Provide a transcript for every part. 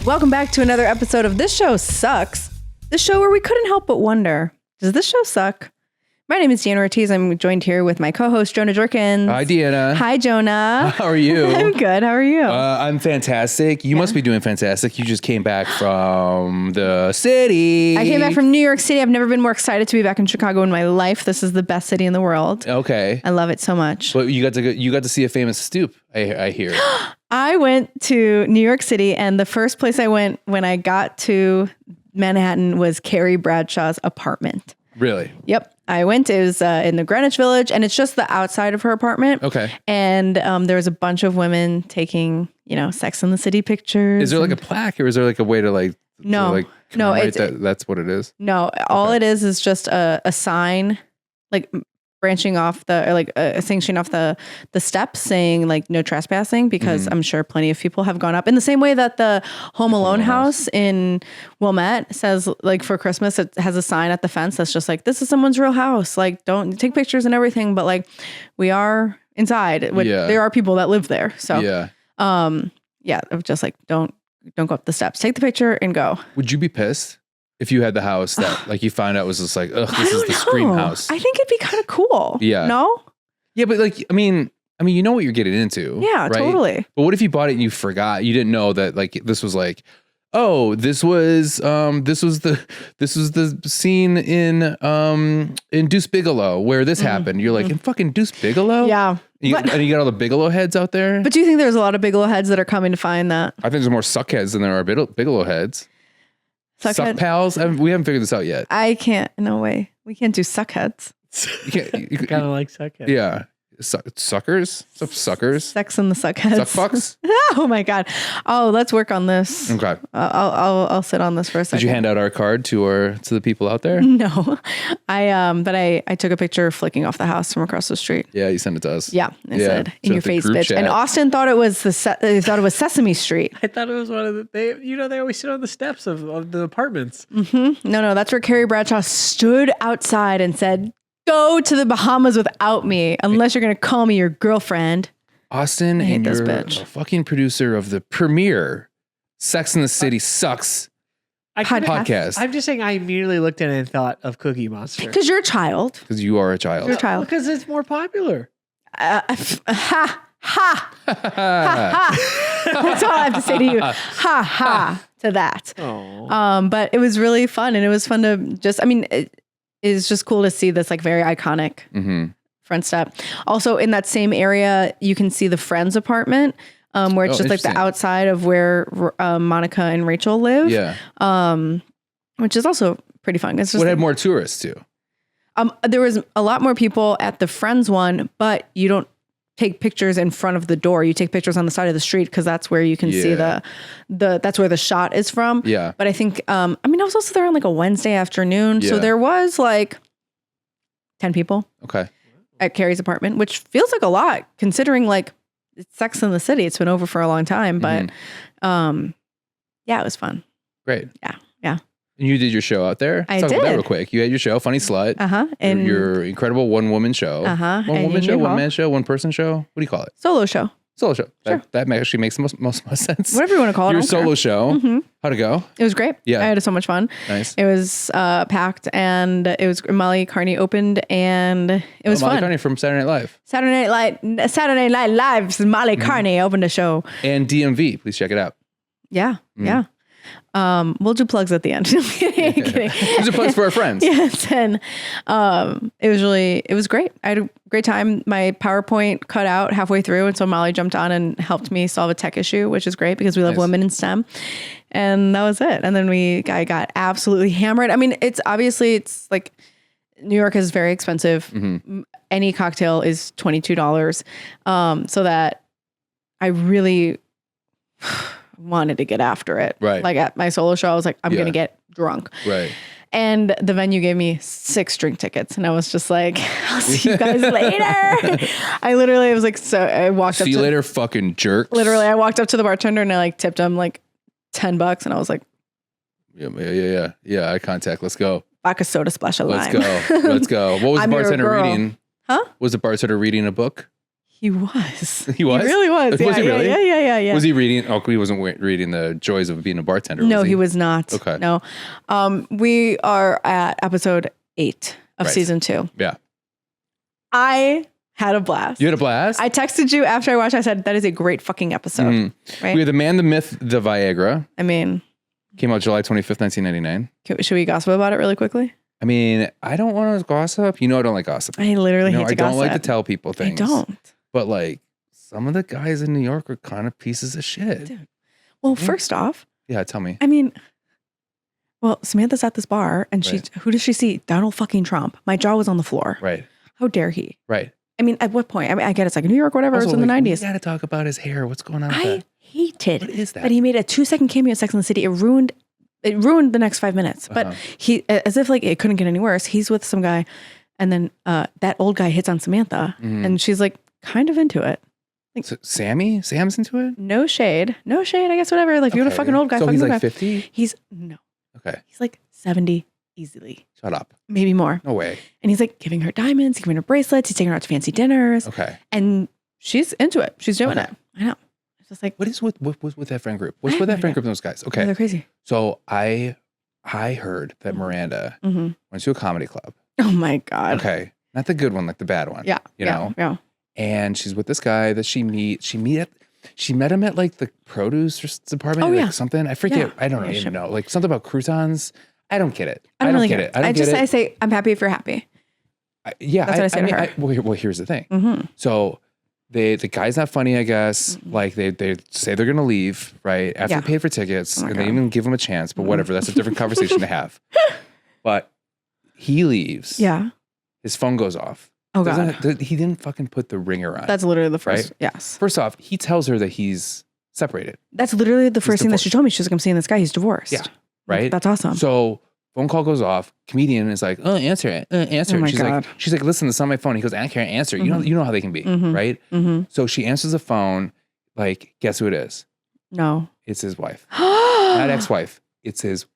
Welcome back to another episode of This Show Sucks. The show where we couldn't help but wonder, does this show suck? My name is Deanna Ortiz. I'm joined here with my co-host, Jonah Jurkens. Hi, Deanna. Hi, Jonah. How are you? I'm good. How are you? I'm fantastic. You must be doing fantastic. You just came back from the city. I came back from New York City. I've never been more excited to be back in Chicago in my life. This is the best city in the world. Okay. I love it so much. But you got to see a famous stoop, I hear. I went to New York City, and the first place I went when I got to Manhattan was Carrie Bradshaw's apartment. Really? Yep. I went. It was in the Greenwich Village, and it's just the outside of her apartment. Okay. And there was a bunch of women taking, Sex and the City pictures. Is there like a plaque, or is there like a way to No, that's what it is? No, all it is just a sign, like branching off sanctioning off the steps saying like no trespassing, because I'm sure plenty of people have gone up in the same way that the Home Alone house in Wilmette says, like, for Christmas, it has a sign at the fence that's just like, this is someone's real house. Like, don't take pictures and everything. But like, we are inside. There are people that live there. So, just like, don't go up the steps, take the picture and go. Would you be pissed if you had the house that like you find out was just like, ugh, this is the Scream house? I think it'd be kind of cool. Yeah. No? Yeah, but like, I mean, you know what you're getting into. Yeah, right? totally. But what if you bought it and you forgot? You didn't know that like this was like, oh, this was the scene in Deuce Bigalow where this happened. You're like, in fucking Deuce Bigalow? Yeah. And you got all the Bigelow heads out there? But do you think there's a lot of Bigelow heads that are coming to find that? I think there's more suck heads than there are Bigelow heads. Suck pals? We haven't figured this out yet. I can't. No way. We can't do suck heads. You kind of like suck heads. Yeah. Suckers? Suckers? Sex and the suck heads. Suck fucks? Oh my God. Oh, let's work on this. Okay. I'll sit on this for a second. Did you hand out our card to the people out there? No. I took a picture flicking off the house from across the street. Yeah, you sent it to us. Yeah. I said, in your face, bitch. Chat. And Austin thought it was Sesame Street. I thought it was one of the, they always sit on the steps of the apartments. Mm-hmm. No, that's where Carrie Bradshaw stood outside and said, go to the Bahamas without me, unless you're going to call me your girlfriend. Austin, and you're a fucking producer of the premiere Sex and the City Sucks podcast. I'm just saying I immediately looked at it and thought of Cookie Monster. Because you're a child. Because you are a child. You're a child. Because it's more popular. Ha, ha. That's all I have to say to you. Ha, ha, to that. But it was really fun. And it was fun to just, it is just cool to see this like very iconic front step. Also in that same area, you can see the Friends apartment, where it's just like the outside of where Monica and Rachel live. Yeah. Which is also pretty fun. It's just had more tourists too. There was a lot more people at the Friends one, but you don't take pictures in front of the door. You take pictures on the side of the street because that's where you can see that's where the shot is from. Yeah. But I think, I was also there on like a Wednesday afternoon. Yeah. So there was like 10 people. Okay. At Carrie's apartment, which feels like a lot considering like it's Sex in the City. It's been over for a long time, but yeah, it was fun. Great. Yeah. And you did your show out there? I Let's talk did. about that real quick. You had your show, Funny Slut. And your incredible one-woman show. One-woman show, one-man show, one-person show. What do you call it? Solo show. Solo show. Sure. That actually makes most sense. Whatever you want to call it. Your solo show. How'd it go? It was great. Yeah. I had so much fun. Nice. It was packed, and it was Molly Carney opened, and it was fun. Molly Carney from Saturday Night Live. Saturday Night Live's Molly Carney opened a show. And DMV. Please check it out. Yeah. Yeah. We'll do plugs at the end. Kidding. These are plugs for our friends. Yes. And it was great. I had a great time. My PowerPoint cut out halfway through. And so Molly jumped on and helped me solve a tech issue, which is great because we love women in STEM. And that was it. And then I got absolutely hammered. It's like New York is very expensive. Any cocktail is $22. So that I really wanted to get after it. Right. Like at my solo show, I was like, I'm going to get drunk. Right. And the venue gave me 6 drink tickets. And I was just like, I'll see you guys later. I was like, I walked up. See you later, fucking jerks. Literally, I walked up to the bartender and I like tipped him like $10. And I was like, Yeah. Eye contact. Let's go. Vodka soda splash of lime. Let's go. What was the bartender reading? Huh? Was the bartender reading a book? He was. He was? He really was. Was he really? Yeah. Was he reading? Oh, he wasn't reading The Joys of Being a Bartender. No, was he was not. Okay. No. We are at episode 8 of season 2. Yeah. I had a blast. You had a blast? I texted you after I watched. I said, that is a great fucking episode. Right? We had The Man, the Myth, the Viagra. I mean, Came out July 25th, 1999. should we gossip about it really quickly? I mean, I don't want to gossip. You know, I don't like gossip. I literally hate to gossip. I don't like to tell people things. I don't. But like, some of the guys in New York are kind of pieces of shit. Dude. Well, first off. Yeah, tell me. I mean, well, Samantha's at this bar and who does she see? Donald fucking Trump. My jaw was on the floor. Right. How dare he? Right. I mean, at what point? I mean, I get it's like New York, whatever. Also, it's in the 90s. We got to talk about his hair. What's going on with I that? hated What is that? that he made a 2-second cameo in Sex and the City. It ruined the next 5 minutes. But he, as if like it couldn't get any worse. He's with some guy, and then that old guy hits on Samantha, and she's like kind of into it. Like, so Sam's into it? No shade. I guess whatever. Like, you're a fucking old guy. So he's like guy. 50? No. Okay. He's like 70 easily. Shut up. Maybe more. No way. And he's like giving her diamonds, giving her bracelets. He's taking her out to fancy dinners. Okay. And she's into it. She's doing it. I know. It's just like, what is with that friend group? What's with that friend group and those guys? Okay. They're crazy. So I heard that Miranda went to a comedy club. Oh my God. Okay. Not the good one, like the bad one. Yeah. You know? Yeah. And she's with this guy that she met him at like the produce department or like something. I forget. I don't even know. Like something about croutons. I don't get it. I don't get it. I say, I'm happy if you're happy. That's what I say to her. Well, here's the thing. So the guy's not funny, I guess. Like they say they're gonna leave, right? After they paid for tickets, and they even give him a chance, but whatever. That's a different conversation to have. But he leaves. Yeah. His phone goes off. Oh God. He didn't fucking put the ringer on. That's literally the first. Right? Yes. First off, he tells her that he's separated. That's literally the first thing that she told me. She's like, I'm seeing this guy. He's divorced. Yeah. Right. That's awesome. So phone call goes off. Comedian is like, answer it. Answer it. She's like, listen, this is on my phone. He goes, I can't answer. You know how they can be, right? So she answers the phone. Like, guess who it is? No. It's his wife. Not ex-wife. It's his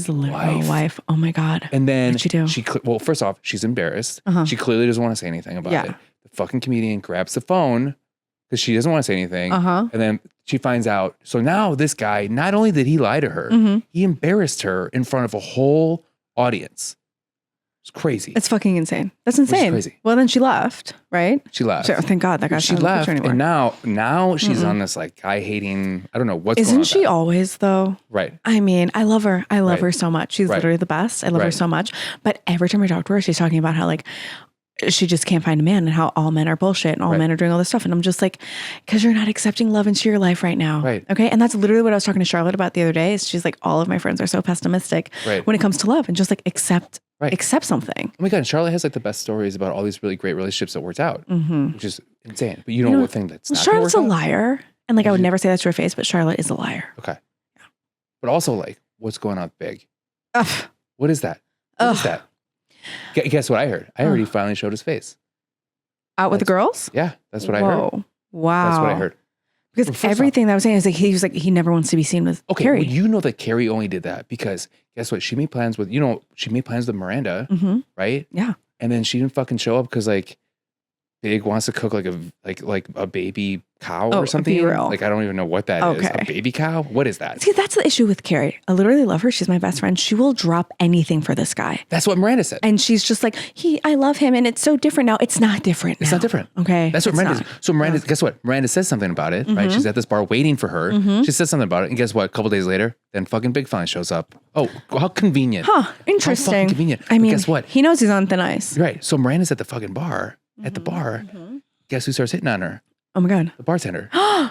literal wife. Oh my God. And then what'd she do? Well, first off, she's embarrassed. She clearly doesn't want to say anything about it. The fucking comedian grabs the phone because she doesn't want to say anything. And then she finds out. So now this guy, not only did he lie to her, he embarrassed her in front of a whole audience. It's crazy. It's fucking insane. That's insane. Crazy. Well, then she left, right? She left. Sure, thank God that guy's not in the picture anymore. And now she's on this like guy hating. I don't know what's going on. Isn't she always though? Right. I mean, I love her. I love her so much. She's literally the best. I love her so much. But every time I talk to her, she's talking about how like she just can't find a man and how all men are bullshit and all men are doing all this stuff. And I'm just like, because you're not accepting love into your life right now. Right. Okay. And that's literally what I was talking to Charlotte about the other day. Is she's like, all of my friends are so pessimistic when it comes to love and just like accept something. Oh my God. Charlotte has like the best stories about all these really great relationships that worked out, which is insane. But you know what thing that's not Charlotte's a work out? liar. And like, I would never say that to her face, but Charlotte is a liar. Okay. Yeah. But also like, what's going on with Big? Ugh. What is that? What is that? Guess what I heard? I heard he finally showed his face. Out with the girls? Yeah, that's what I heard. Wow. That's what I heard. Because everything that I was saying is like he was like he never wants to be seen with Carrie. Well, you know that Carrie only did that because guess what? She made plans with Miranda, right? Yeah. And then she didn't fucking show up because like Big wants to cook like a baby cow or something. Be real. Like I don't even know what that is. A baby cow? What is that? See, that's the issue with Carrie. I literally love her. She's my best friend. She will drop anything for this guy. That's what Miranda said. And she's just like, I love him and it's so different now. It's not different. It's not different. Okay. That's what Miranda said. So Miranda, guess what? Miranda says something about it, right? She's at this bar waiting for her. She says something about it. And guess what? A couple days later, then fucking Big finally shows up. Oh, how convenient. Huh. Interesting. How fucking convenient. I mean, guess what? He knows he's on thin ice. Right. So Miranda's at the fucking bar. At the bar. Guess who starts hitting on her? Oh my God. The bartender.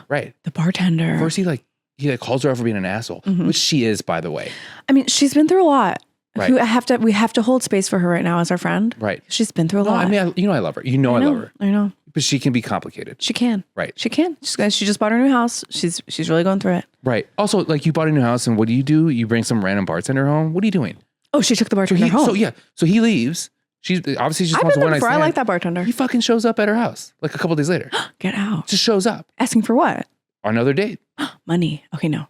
Right. The bartender. First he calls her out for being an asshole, which she is, by the way. I mean, she's been through a lot. Right. We have to hold space for her right now as our friend. Right. She's been through a lot. I mean, I love her. I love her. I know. But she can be complicated. She can. Right. She can. She just bought her new house. She's really going through it. Right. Also, like you bought a new house and what do? You bring some random bartender home? What are you doing? Oh, she took the bartender home. So he leaves. She's obviously just I've wants been one there night before. stand. I like that bartender. He fucking shows up at her house like a couple days later. Get out. Just shows up. Asking for what? Another date. Money. Okay, no.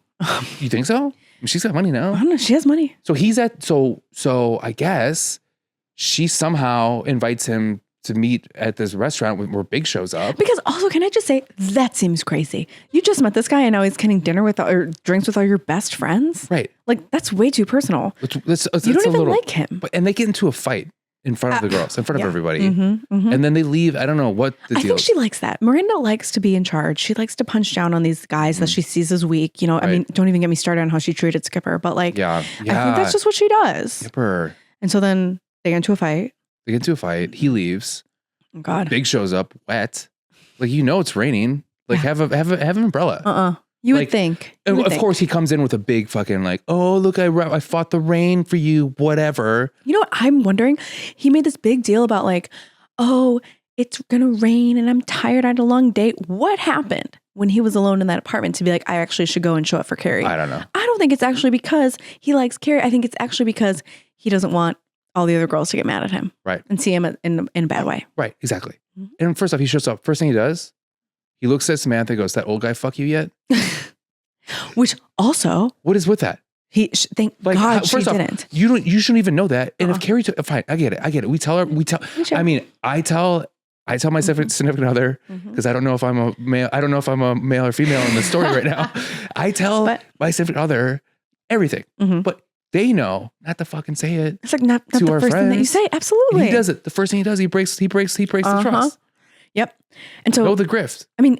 You think so? I mean, she's got money now. I don't know. She has money. So he's so I guess she somehow invites him to meet at this restaurant where Big shows up. Because also, can I just say, that seems crazy. You just met this guy and now he's getting dinner with or drinks with all your best friends. Right. Like, that's way too personal. It's you don't even like him. And they get into a fight in front of the girls, in front of everybody. Mm-hmm. And then they leave. I don't know what the deal I think she likes that. Miranda likes to be in charge. She likes to punch down on these guys that she sees as weak. You know, I mean, don't even get me started on how she treated Skipper, but like, I think that's just what she does. Skipper. And so then they get into a fight. He leaves. Oh, God. Big shows up wet. Like, it's raining. Like, have an umbrella. You would think. Of course, he comes in with a big fucking like, oh, look, I fought the rain for you, whatever. You know what I'm wondering? He made this big deal about like, oh, it's going to rain and I'm tired. I had a long day. What happened when he was alone in that apartment to be like, I actually should go and show up for Carrie? I don't know. I don't think it's actually because he likes Carrie. I think it's actually because he doesn't want all the other girls to get mad at him. Right. And see him in a bad way. Right. Exactly. Mm-hmm. And first off, he shows up. First thing he does, he looks at Samantha and goes, that old guy fuck you yet? Which also, what is with that? Thank God she didn't. You shouldn't even know that. And if Carrie fine, I get it. We tell her, Sure. I mean, I tell my significant other, because I don't know if I'm a male, or female in the story right now. I tell my significant other everything, but they know not to fucking say it. It's like not the first thing that you say. Absolutely. And he does it. The first thing he does, he breaks the trust. Yep. And so know the grift. I mean,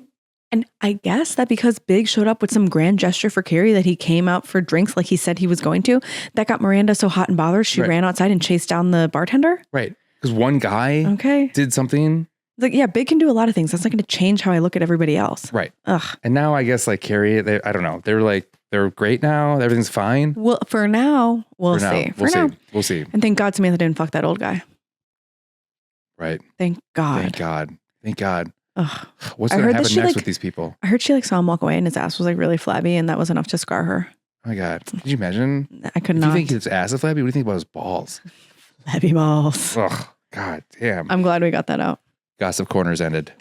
and I guess that because Big showed up with some grand gesture for Carrie that he came out for drinks like he said he was going to, that got Miranda so hot and bothered she ran outside and chased down the bartender. Right. Because one guy did something. It's like, yeah, Big can do a lot of things. That's not going to change how I look at everybody else. Right. Ugh. And now I guess like Carrie, I don't know. They're great now. Everything's fine. Well, for now, we'll see. We'll see. And thank God Samantha didn't fuck that old guy. Right. Thank God. Thank God. Ugh. What's going to happen next with these people? I heard she saw him walk away and his ass was like really flabby and that was enough to scar her. Oh my God. Could you imagine? I could not. If you think his ass is flabby, what do you think about his balls? Flabby balls. Ugh. God damn. I'm glad we got that out. Gossip Corners ended.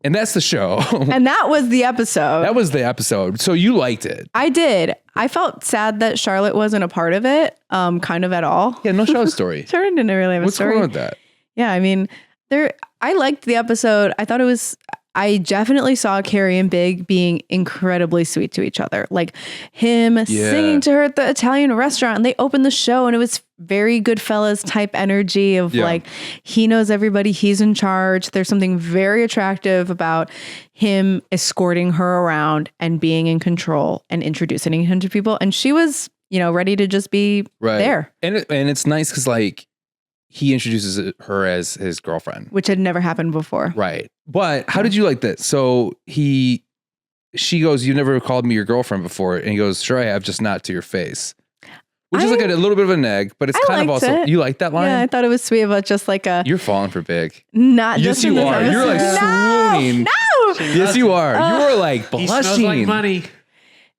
And that's the show. And that was the episode. That was the episode. So you liked it. I did. I felt sad that Charlotte wasn't a part of it, kind of at all. Yeah, no Charlotte story. Charlotte didn't really have a story. What's going on with that? Yeah, I mean, I liked the episode. I definitely saw Carrie and Big being incredibly sweet to each other. Like him singing to her at the Italian restaurant and they opened the show and it was very Goodfellas type energy of like, he knows everybody, he's in charge. There's something very attractive about him escorting her around and being in control and introducing him to people. And she was, ready to just be there. And it's nice because like, he introduces her as his girlfriend, which had never happened before. Right. But how did you like this? So she goes, you never called me your girlfriend before. And he goes, sure I have, just not to your face. Which is like a little bit of a neg, but it's kind of also, you like that line? Yeah, I thought it was sweet about just like You're falling for Big. Not yes, just you are. You're like swooning. No. Yes, you are. You're like blushing. He smells like money.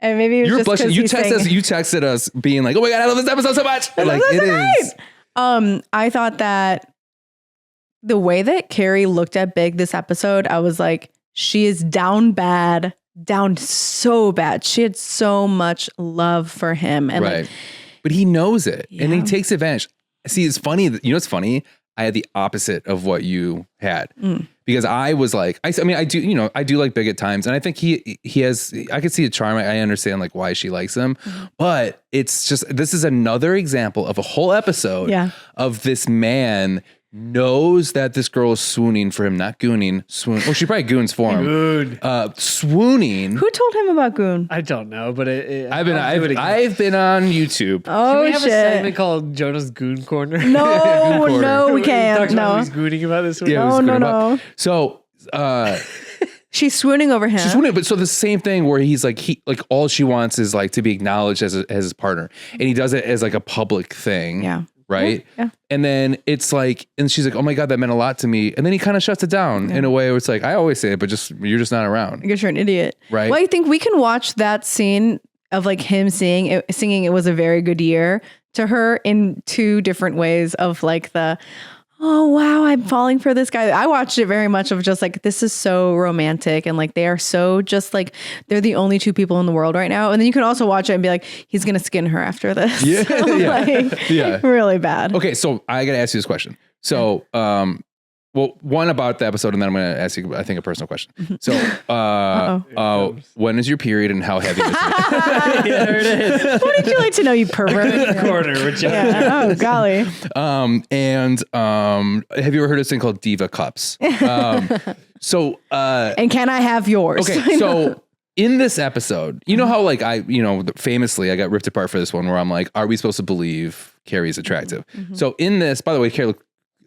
And maybe it was blushing. You texted us being like, oh my God, I love this episode so much. Like it is. I thought that the way that Carrie looked at Big this episode, I was like, she is down so bad. She had so much love for him. And right. But he knows it and he takes advantage. See, it's funny. It's funny. I had the opposite of what you had because I was like, I do like Big at times. And I think he has, I could see a charm. I understand like why she likes him, but it's just, this is another example of a whole episode of this man knows that this girl is swooning for him, not gooning, swoon. Well, she probably goons for him. Swooning. Who told him about goon? I don't know, but I've been on YouTube. Oh, Can we have shit. a segment called Jonah's Goon Corner? No, Goon no, we can't. No. He's gooning about this one. Yeah, no. So, she's swooning over him. She's swooning, but so the same thing where he's like, all she wants is like to be acknowledged as his partner. And he does it as like a public thing. Yeah. Right. Yeah. And then it's like, and she's like, oh my God, that meant a lot to me. And then he kind of shuts it down in a way where it's like, I always say it, but you're just not around. I guess you're an idiot. Right. Well, I think we can watch that scene of like him singing It Was a Very Good Year to her in two different ways of like oh wow, I'm falling for this guy. I watched it very much of just like, this is so romantic. And like, they are so just like, they're the only two people in the world right now. And then you can also watch it and be like, he's going to skin her after this. Yeah. Really bad. Okay. So I got to ask you this question. So, well, one about the episode, and then I'm going to ask you, I think, a personal question. So, when is your period and how heavy is it? Yeah, there it is. What did you like to know, you pervert? Corner with John. Yeah. Oh, golly. And have you ever heard of this thing called Diva Cups? And can I have yours? Okay, so in this episode, you know how like famously I got ripped apart for this one where I'm like, are we supposed to believe Carrie's attractive? So in this, by the way, Carrie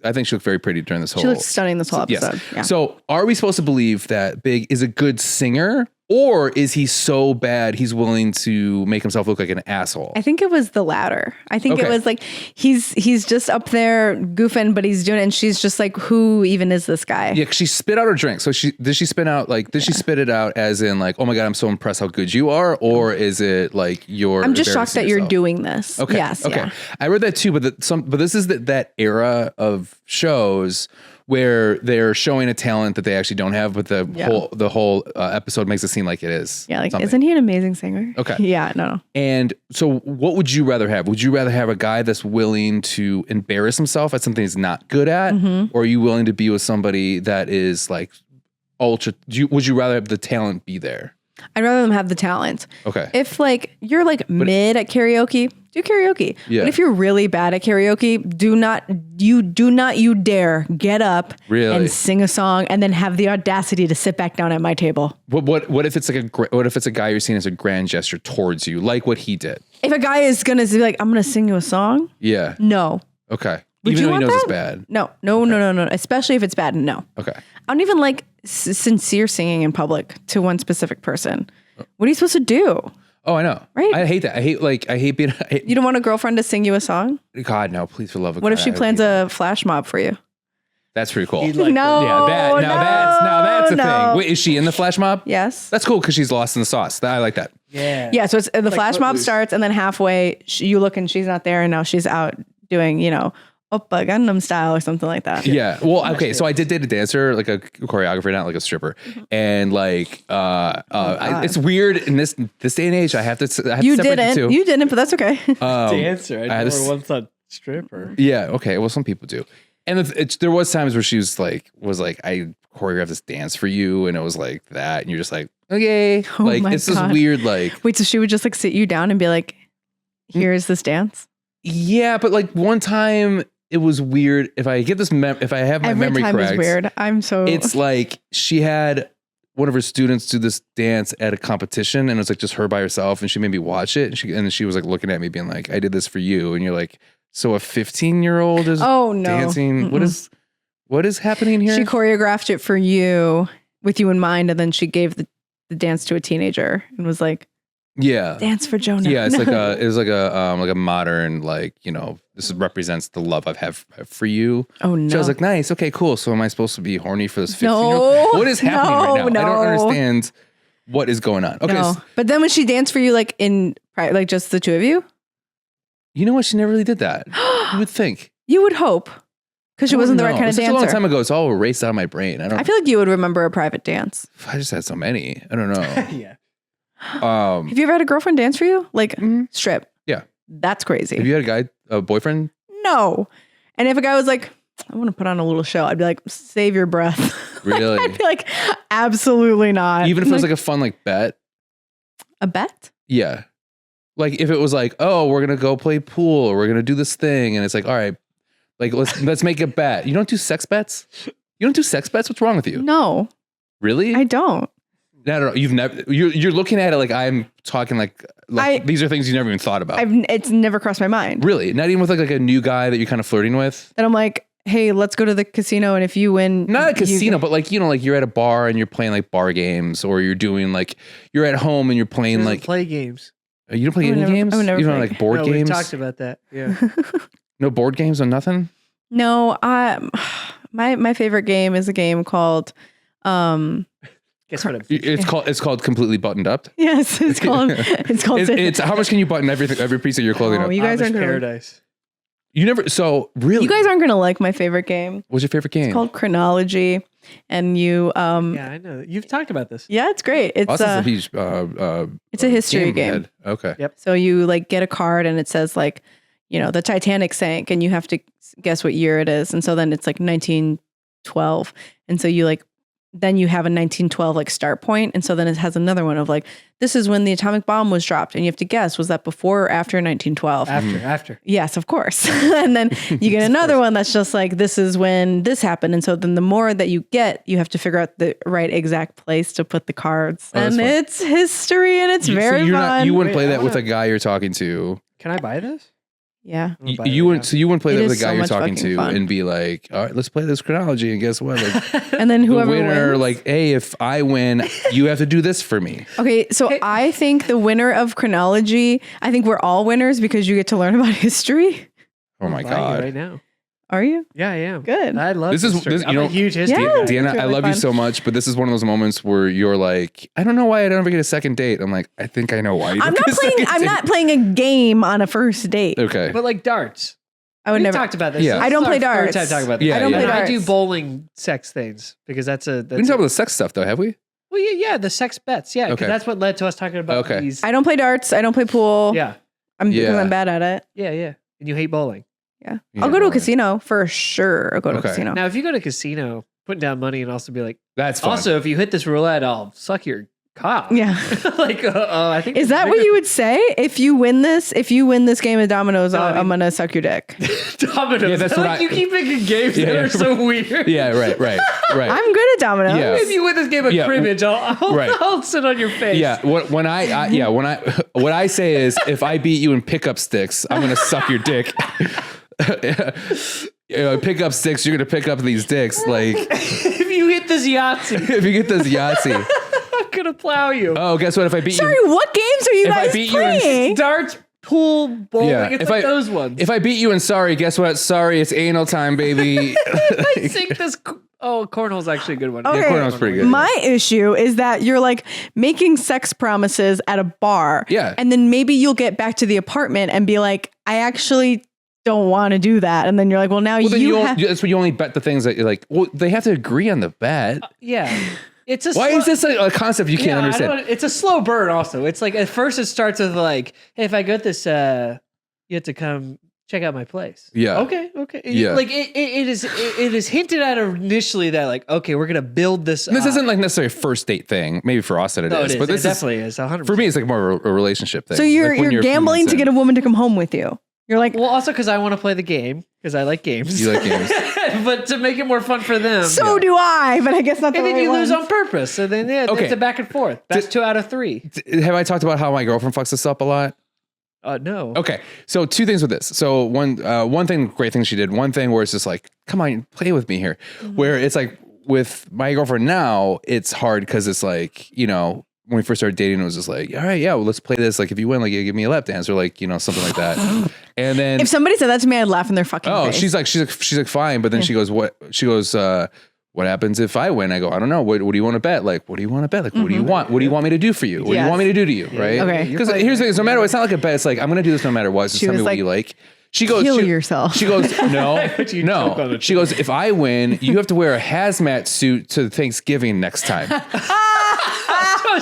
I think she looked very pretty during this whole. She looks stunning this whole episode. Yes. Yeah. So are we supposed to believe that Big is a good singer, or is he so bad he's willing to make himself look like an asshole? I think it was the latter. I think it was like he's just up there goofing, but he's doing it, and she's just like, who even is this guy? Yeah, she spit out her drink. So she spit it out as in like, oh my God, I'm so impressed how good you are, or is it like you're? I'm just shocked that you're doing this. Okay. Yes. Okay. Yeah. I read that too, but this is that era of shows where they're showing a talent that they actually don't have, but the whole episode makes it seem like it is. Yeah. Like, something. isn't he an amazing singer? Okay. Yeah. No. And so what would you rather have? Would you rather have a guy that's willing to embarrass himself at something he's not good at? Or are you willing to be with somebody that is like ultra, would you rather have the talent be there? I'd rather them have the talent. Okay. If like you're like mid at karaoke, do karaoke. Yeah. But if you're really bad at karaoke, do not you dare get up and sing a song and then have the audacity to sit back down at my table. What if it's like what if it's a guy you're seeing as a grand gesture towards you, like what he did? If a guy is gonna be like, I'm gonna sing you a song, Yeah. no. Okay. Would Even you though he want knows that? it's bad. No. Especially if it's bad, no. Okay. I don't even like sincere singing in public to one specific person. What are you supposed to do? Oh, I know. Right? I hate that. I hate being. You don't want a girlfriend to sing you a song? God, no! Please, for love of God. What if she plans a flash mob for you? That's pretty cool. Like No. Yeah, that's a no. thing. Wait, is she in the flash mob? Yes. That's cool because she's lost in the sauce. I like that. Yeah. Yeah. So it's the flash mob Footloose. starts, and then halfway you look and she's not there, and now she's out doing, Oppa Gundam style or something like that. Yeah. Well, okay. So I did date a dancer, like a choreographer, not like a stripper, and like, it's weird in this day and age. I have to You separate the two. You didn't, but that's okay. Dancer. I had never this- once thought stripper. Yeah. Okay. Well, some people do. And there was times where she was like, I choreographed this dance for you, and it was like that, and you're just like, okay, Oh like my it's this God. weird, like, Wait, so she would just like sit you down and be like, here's this dance? yeah, but like one time it was weird. If I get this, if I have my Every memory time correct, is weird. I'm so. it's like she had one of her students do this dance at a competition, and it was like just her by herself, and she made me watch it, and she was like looking at me, being like, "I did this for you," and you're like, "So a 15-year-old is dancing? Mm-mm. What is happening here?" She choreographed it for you with you in mind, and then she gave the dance to a teenager and was like, Yeah. dance for Jonah. Yeah, it's it was like a modern, like, this represents the love I have for you. Oh no. So I was like, nice, okay, cool. So am I supposed to be horny for this 15-year-old? No. What is happening right now? No. I don't understand what is going on. Okay. No. But then when she danced for you, like like just the two of you, You know what? She never really did that. You would think. you would hope, because she wasn't the right kind of Such a long dancer. time ago. It's all erased out of my brain. I feel like you would remember a private dance. I just had so many. I don't know. Yeah. Have you ever had a girlfriend dance for you? Like strip? Yeah. That's crazy. Have you had a boyfriend? No. And if a guy was like, I want to put on a little show, I'd be like, save your breath. Really? I'd be like, absolutely not. Even if it was like a fun bet? a bet? Yeah. Like if it was like, oh, we're going to go play pool or we're going to do this thing. And it's like, all right, like let's make a bet. You don't do sex bets? You don't do sex bets? What's wrong with you? No, Really? I don't. No. You've never, you're looking at it like I'm talking like these are things you never even thought about. It's never crossed my mind. Really? Not even with like a new guy that you're kind of flirting with? That I'm like, hey, let's go to the casino, and if you win, Not a casino, but like, like you're at a bar and you're playing like bar games, or you're doing like, you're at home and you're playing like, play games. you don't play any never- games? I would never You don't play. like board No, games? we talked about that. Yeah. No board games or nothing? No, my favorite game is a game called Guess what? It's called Completely Buttoned Up. yes, it's called It's how much can you button every piece of your clothing Oh, up? you guys aren't gonna, Paradise. You never. So really, you guys aren't gonna like my favorite game. what's your favorite game? It's called Chronology, and you Yeah, I know. You've talked about this. yeah, it's great. It's Austin's a huge. it's a history game. head. Okay. Yep. So you like get a card and it says like, the Titanic sank, and you have to guess what year it is. And so then it's like 12. And so you like, then you have a 1912 like start point. And so then it has another one of like, this is when the atomic bomb was dropped. And you have to guess, was that before or after 1912? After. Yes, of course. And then you get another one that's just like, this is when this happened. And so then the more that you get, you have to figure out the right exact place to put the cards. And it's history and it's very fun. You wouldn't play that with a guy you're talking to. Can I buy this? Yeah. You wouldn't play that with a guy you're talking to fun. and be like, all right, let's play this chronology. And guess what? Like, and then whoever the winner, wins. like, hey, if I win, you have to do this for me. Okay, so I think the winner of chronology, I think we're all winners because you get to learn about history. Oh my God. Right now. Are you? Yeah, I am. Good. I love this. I'm a huge history guy. Deanna, really I love fun. you so much, but this is one of those moments where you're like, I don't know why I don't ever get a second date. I'm like, I think I know why. I'm not playing a game on a first date. Okay. But like darts. I would We never talked about this. Yeah. This I don't is play our darts. Third time talking about this. Yeah, I don't play And darts. I do bowling sex things because that's We didn't talk about the sex stuff though, have we? Well, yeah, the sex bets. Yeah, because Okay. that's what led to us talking about these. I don't play darts. I don't play pool. Yeah, Because I'm bad at it. yeah. And you hate bowling. Yeah. Yeah, I'll go to a right. casino for sure. I'll go to a Okay. casino. Now, if you go to a casino, putting down money and also be like, That's fun. also, if you hit this roulette, I'll suck your cock. Yeah. Like, I think. Is that what you would say? If you win this game of dominoes, I'm going to suck your dick. Dominoes. Yeah, that's what you keep making games that are so weird. Yeah, right. I'm good at dominoes. Yeah. If you win this game of cribbage, I'll sit on your face. Yeah, when I say is if I beat you in pickup sticks, I'm gonna suck your dick. Pick up sticks, you're gonna pick up these dicks. Like If you hit this Yahtzee, if you get this Yahtzee. I'm gonna plow you. Oh, guess what? If I beat Sorry, you, what games are you If I guys beat you in playing? Darts, pool, bowling. Yeah, It's if like I- those ones. if I beat you in sorry, guess what? Sorry, it's anal time, baby. I think this. Cornhole's actually a good one. Okay. Yeah, cornhole's pretty good. My issue is that you're like making sex promises at a bar. Yeah. And then maybe you'll get back to the apartment and be like, I actually don't want to do that. And then you're like, well, now Well, then you that's when you only bet the things that you're like. Well, they have to agree on the bet. Yeah. It's a Why is this a concept you can't I understand? don't- it's a slow burn also. It's like at first it starts with like, hey, if I get this, you have to come check out my place. Yeah. Okay. Yeah. Like it is hinted at initially that like, okay, we're gonna build this. This isn't like necessarily a first date thing. Maybe for us it No, is, it is. but this It definitely is. 100%. for me, it's like more of a relationship thing. So Like when you're a few gambling months to get a in. woman to come home with you. You're like, Well, also because I want to play the game because I like games. You like games. But to make it more fun for them. so do I, but I guess not the and then right you lose ones. on purpose. So then Okay. it's a back and forth. That's 2 out of 3. Have I talked about how my girlfriend fucks this up a lot? No. Okay, so 2 things with this. So one thing, great thing she did. One thing where it's just like, come on, play with me here. Where it's like with my girlfriend now, it's hard because it's like, when we first started dating, it was just like, all right, yeah, well, let's play this. Like if you win, like you give me a lap dance or like something like that. And then If somebody said that to me, I'd laugh in their fucking face. she's like fine, but then she goes, what? She goes, what happens if I win? I go, I don't know. What do you want to bet? Like, what do you want to bet? Like, what do you want? What do you want me to do for you? What do you Yes. want me to do to you? Right? Okay. Because here's the thing: no matter what, it's not like a bet. It's like I'm gonna do this no matter what. Just She tell me was what like, you like. She goes, kill yourself. She goes, no, You choke on no. it. She goes, if I win, you have to wear a hazmat suit to Thanksgiving next time.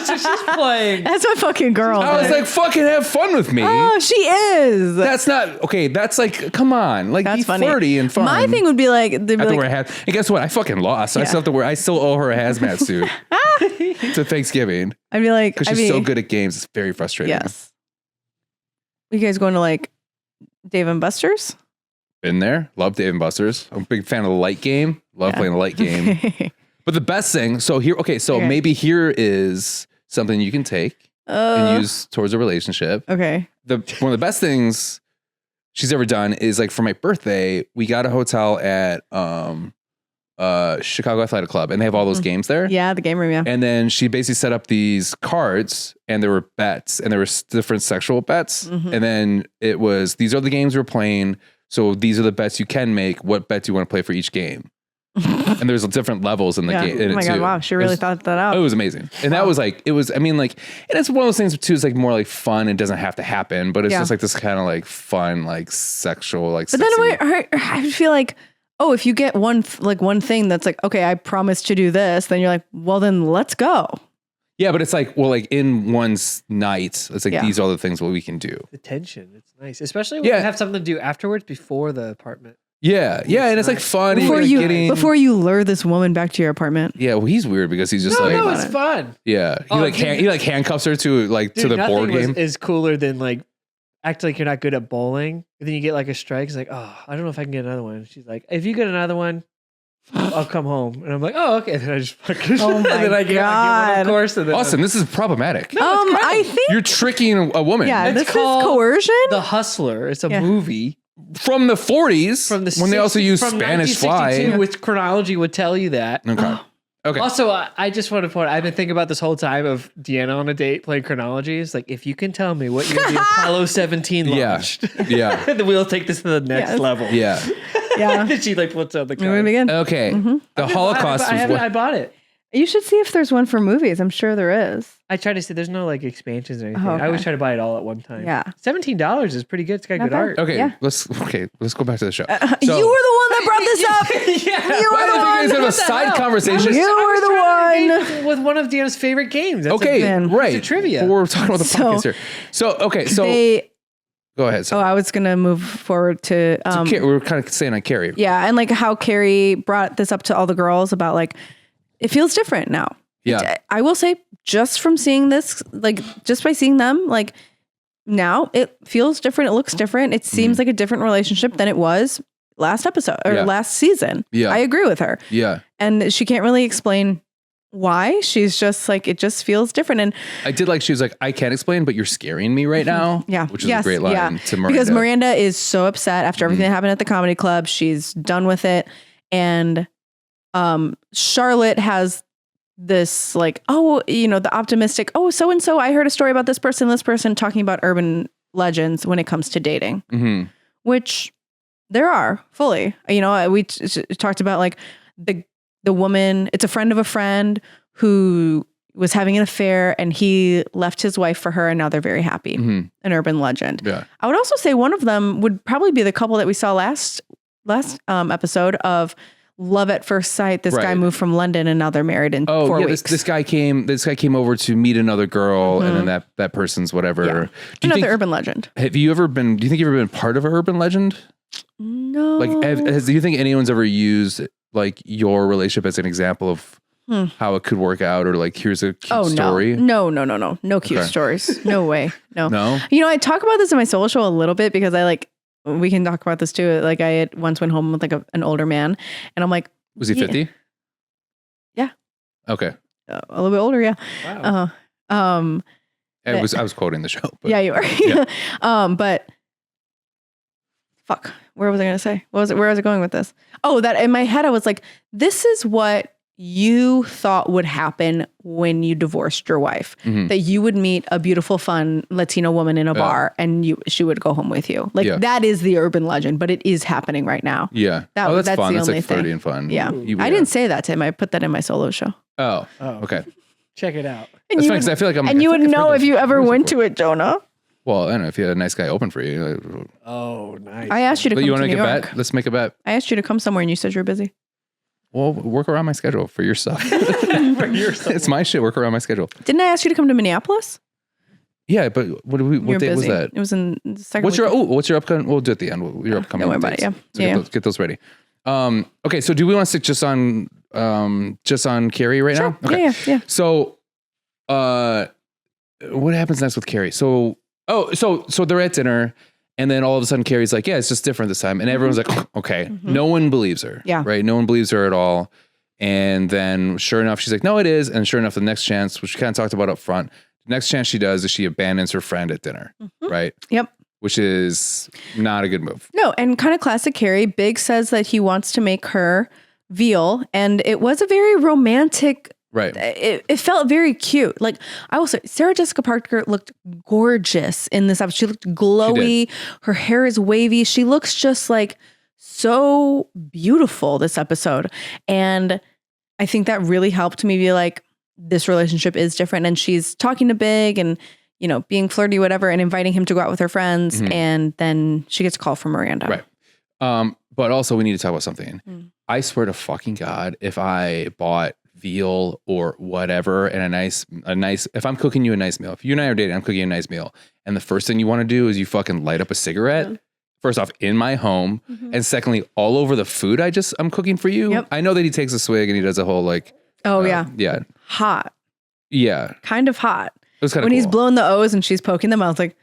So she's playing. That's my fucking girl. I was like, fucking have fun with me. oh, she is. That's not okay. That's like, come on, like That's be funny. flirty and fun. My thing would be like, they'd be I have to like, wear a hat. And guess what? I fucking lost. So I Yeah. still have to wear. I still owe her a hazmat suit to Thanksgiving I'd be like, because she's so good at games. It's very frustrating. Yes. You guys going to like Dave and Buster's? Been there. Love Dave and Buster's. I'm a big fan of the light game. Love playing the light game. But the best thing. So here. Okay. So Okay. maybe here is something you can take and use towards a relationship. Okay. One of the best things she's ever done is like for my birthday, we got a hotel at Chicago Athletic Club, and they have all those games there. Yeah, the game room. Yeah. And then she basically set up these cards, and there were bets, and there were different sexual bets. And then it was, these are the games we're playing. So these are the bets you can make. What bet do you want to play for each game? And there's different levels in the Yeah. game. In Oh my it God. too. Wow. She really thought that out. It was amazing. And that was like, it was, I mean, like, and it's one of those things too, it's like more like fun. It doesn't have to happen, but it's Yeah. just like this kind of like fun, like sexual, like, But sexy. then I feel like, oh, if you get one thing that's like, okay, I promised to do this, then you're like, well, then let's go. Yeah, but it's like, well, like in one's night, it's like, Yeah. these are all the things what we can do. The tension. It's nice. Especially when Yeah. you have something to do afterwards before the apartment. Yeah, and it's like fun. Before you lure this woman back to your apartment. Yeah, well, he's weird because he's just No, it's fun. Yeah, he handcuffs her to to the board game. Is cooler than like act like you're not good at bowling, and then you get like a strike. It's like, oh, I don't know if I can get another one. She's like, if you get another one, I'll come home. And I'm like, oh, okay. And then I just fucking Oh my and then I get one, of course. And then Austin, this is problematic. I think You're tricking a woman. yeah, It's this is called coercion. The Hustler. It's a Yeah. movie From the 40s, from the when they also use from Spanish fly. 1962, which chronology would tell you that. Okay. Also, I just want to point. I've been thinking about this whole time of Deanna on a date playing chronologies. Like, if you can tell me what year the Apollo 17 launched, Yeah. then we'll take this to the next Yes. level. Yeah. Yeah. Then she like puts on the Where we card. begin? Okay. The Holocaust was I bought it. You should see if there's one for movies. I'm sure there is. I try to say there's no like expansions or anything. Oh, okay. I always try to buy it all at one time. Yeah. $17 is pretty good. It's got Not good bad. art. Okay, Yeah. let's go back to the show. You were the one that brought this up. Yeah. You Why were do the you guys one. have a side conversation? You were the one. With one of Deanna's favorite games. That's Okay, Man. right. It's a trivia. We're talking about the So- podcast here. So go ahead. So I was gonna move forward to we were kind of saying on Carrie. yeah, and like how Carrie brought this up to all the girls about like it feels different now. Yeah. I will say just from seeing this, like just by seeing them, like now it feels different. It looks different. It seems like a different relationship than it was last episode or last season. Yeah. I agree with her. Yeah. And she can't really explain why. She's just like, it just feels different. And I did like she was like, I can't explain, but you're scaring me right now. yeah, Which is a great line to Miranda. because Miranda is so upset after everything that happened at the comedy club. She's done with it. And Charlotte has this like, oh, the optimistic, oh, so-and-so, I heard a story about this person talking about urban legends when it comes to dating, which there are fully, we talked about like the woman, it's a friend of a friend who was having an affair and he left his wife for her and now they're very happy. An urban legend. Yeah. I would also say one of them would probably be the couple that we saw last episode of Love at First Sight. This guy moved from London and now they're married in 4 weeks. This guy came over to meet another girl and then that person's whatever. Yeah. Another urban legend. Do you think you've ever been part of an urban legend? No. Like, do you think anyone's ever used like your relationship as an example of how it could work out, or like here's a cute story? No cute stories. No way. No. No. I talk about this in my solo show a little bit because we can talk about this too. Like I had once went home with like an older man and I'm like, was he 50? Yeah. Okay. A little bit older. Yeah. Wow. I was quoting the show. But, yeah, you are. Yeah. But fuck, where was I going to say? Where was I going with this? Oh, that in my head, I was like, this is what you thought would happen when you divorced your wife, that you would meet a beautiful, fun Latino woman in a bar and she would go home with you. Like that is the urban legend, but it is happening right now. Yeah. That's fun. the That's only like flirty thing. and fun. Yeah. I didn't say that to him. I put that in my solo show. Oh, okay. Check it out. And That's you funny 'cause I feel like and you would know if you ever went to it, Jonah. Well, I don't know if you had a nice guy open for you. Oh, nice. I asked you to But come you to want to New make a York. bet? Let's make a bet. I asked you to come somewhere and you said you were busy. Well, work around my schedule for your stuff. For yourself. It's my shit. Work around my schedule. Didn't I ask you to come to Minneapolis? Yeah, but what You're date was busy. that? It was in the second What's week. your upcoming? We'll do it at the end. Your upcoming. Don't worry about it. dates. Yeah. So get those ready. Okay, so do we want to stick just on Carrie right now? Okay. Yeah. So, what happens next with Carrie? So they're at dinner, and then all of a sudden Carrie's like, "Yeah, it's just different this time," and everyone's like, "Okay." No one believes her. Yeah. Right. No one believes her at all. And then, sure enough, she's like, "No, it is." And sure enough, the next chance, which we kind of talked about up front, the next chance she does is she abandons her friend at dinner. Right. Yep. Which is not a good move. No, and kind of classic Carrie. Big says that he wants to make her veal, and it was a very romantic. Right. It felt very cute. Like I will say, Sarah Jessica Parker looked gorgeous in this episode. She looked glowy. Her hair is wavy. She looks just like so beautiful this episode. And I think that really helped me be like, this relationship is different. And she's talking to Big and, being flirty, whatever, and inviting him to go out with her friends. And then she gets a call from Miranda. Right. But also we need to talk about something. I swear to fucking God, if I bought veal or whatever and a nice, if I'm cooking you a nice meal, if you and I are dating, I'm cooking you a nice meal. And the first thing you want to do is you fucking light up a cigarette. First off, in my home, and secondly, all over the food I'm cooking for you. Yep. I know that he takes a swig and he does a whole like, yeah, hot, yeah, kind of hot. It was kind of when cool. he's blowing the O's and she's poking them. I was like,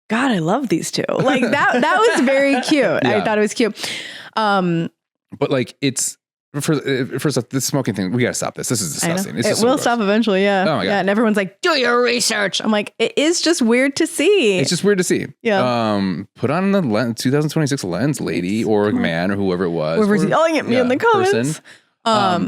God, I love these two. Like that was very cute. I thought it was cute. But like it's. First off, this smoking thing, we got to stop this. This is disgusting. It will stop eventually. Yeah. Oh my God. Yeah. And everyone's like, do your research. I'm like, it is just weird to see. It's just weird to see. Yeah. Put on the 2026 lens, lady or man or whoever it was. Whoever's yelling at me in the comments. I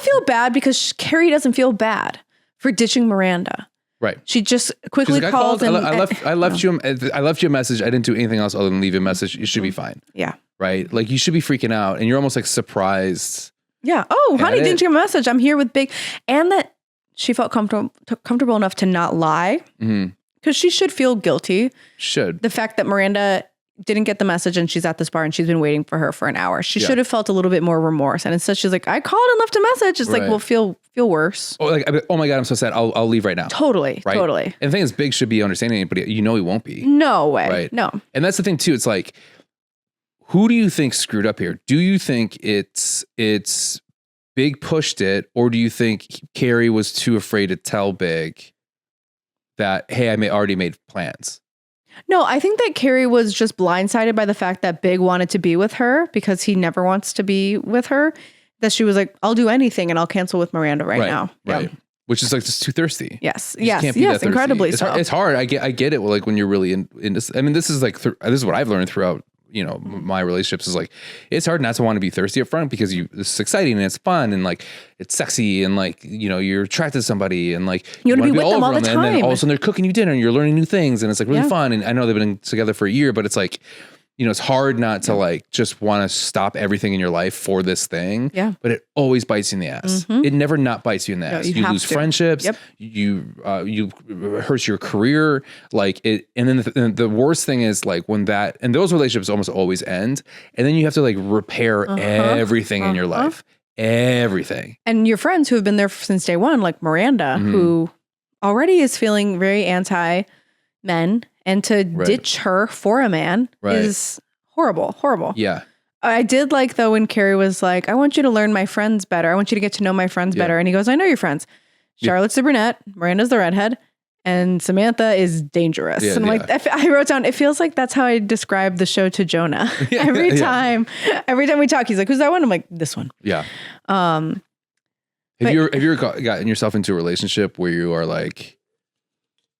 feel bad because Carrie doesn't feel bad for ditching Miranda. Right. She just quickly called and I left you a message. I didn't do anything else other than leave you a message. You should be fine. Yeah. Right. Like you should be freaking out and you're almost like surprised. Yeah. Oh, honey, didn't you get a message? I'm here with Big. And that she felt comfortable enough to not lie because she should feel guilty. Should. The fact that Miranda didn't get the message and she's at this bar and she's been waiting for her for an hour. She should have felt a little bit more remorse. And instead she's like, I called and left a message. It's like, well, feel worse. Oh, like, oh my God, I'm so sad. I'll leave right now. Totally. Right? Totally. And the thing is, Big should be understanding, but he won't be. No way. Right. No. And that's the thing too. It's like, who do you think screwed up here? Do you think it's Big pushed it, or do you think Carrie was too afraid to tell Big that, hey, I already made plans? No, I think that Carrie was just blindsided by the fact that Big wanted to be with her because he never wants to be with her. That she was like, I'll do anything and I'll cancel with Miranda right now. Right. Yeah. Which is like just too thirsty. Yes. Yes. Incredibly it's so. It's hard. I get it. Like when you're really in this. I mean, this is like this is what I've learned throughout. My relationships is like, it's hard not to want to be thirsty up front because it's exciting and it's fun and like it's sexy and like, you're attracted to somebody and like you want to be with them all the time. And then all of a sudden they're cooking you dinner and you're learning new things and it's like really fun. And I know they've been together for a year, but it's like, it's hard not to like just want to stop everything in your life for this thing. Yeah. But it always bites you in the ass. It never not bites you in the ass. No, you lose friendships. Yep. You hurts your career. Like it. And then the worst thing is like when and those relationships almost always end. And then you have to like repair everything in your life. Everything. And your friends who have been there since day one, like Miranda, who already is feeling very anti-men. And to ditch her for a man is horrible, horrible. Yeah. I did like, though, when Carrie was like, I want you to learn my friends better. I want you to get to know my friends better. And he goes, I know your friends. Charlotte's the brunette, Miranda's the redhead, and Samantha is dangerous. And I'm like, I wrote down, it feels like that's how I describe the show to Jonah. Every time we talk, he's like, who's that one? I'm like, this one. Yeah. Have you ever gotten yourself into a relationship where you are like,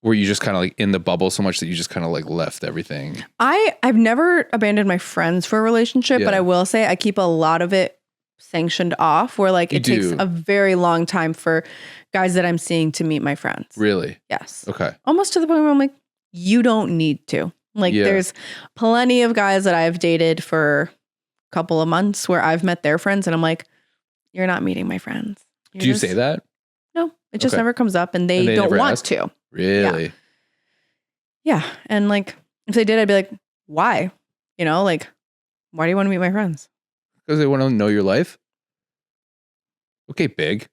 were you just kind of like in the bubble so much that you just kind of like left everything? I've never abandoned my friends for a relationship, but I will say I keep a lot of it sanctioned off where like it takes a very long time for guys that I'm seeing to meet my friends. Really? Yes. Okay. Almost to the point where I'm like, you don't need to. Like there's plenty of guys that I've dated for a couple of months where I've met their friends and I'm like, you're not meeting my friends. Do you say that? No, it just never comes up and they don't want to. Really? Yeah. And like, if they did, I'd be like, why? Like, why do you want to meet my friends? Because they want to know your life. Okay, Big.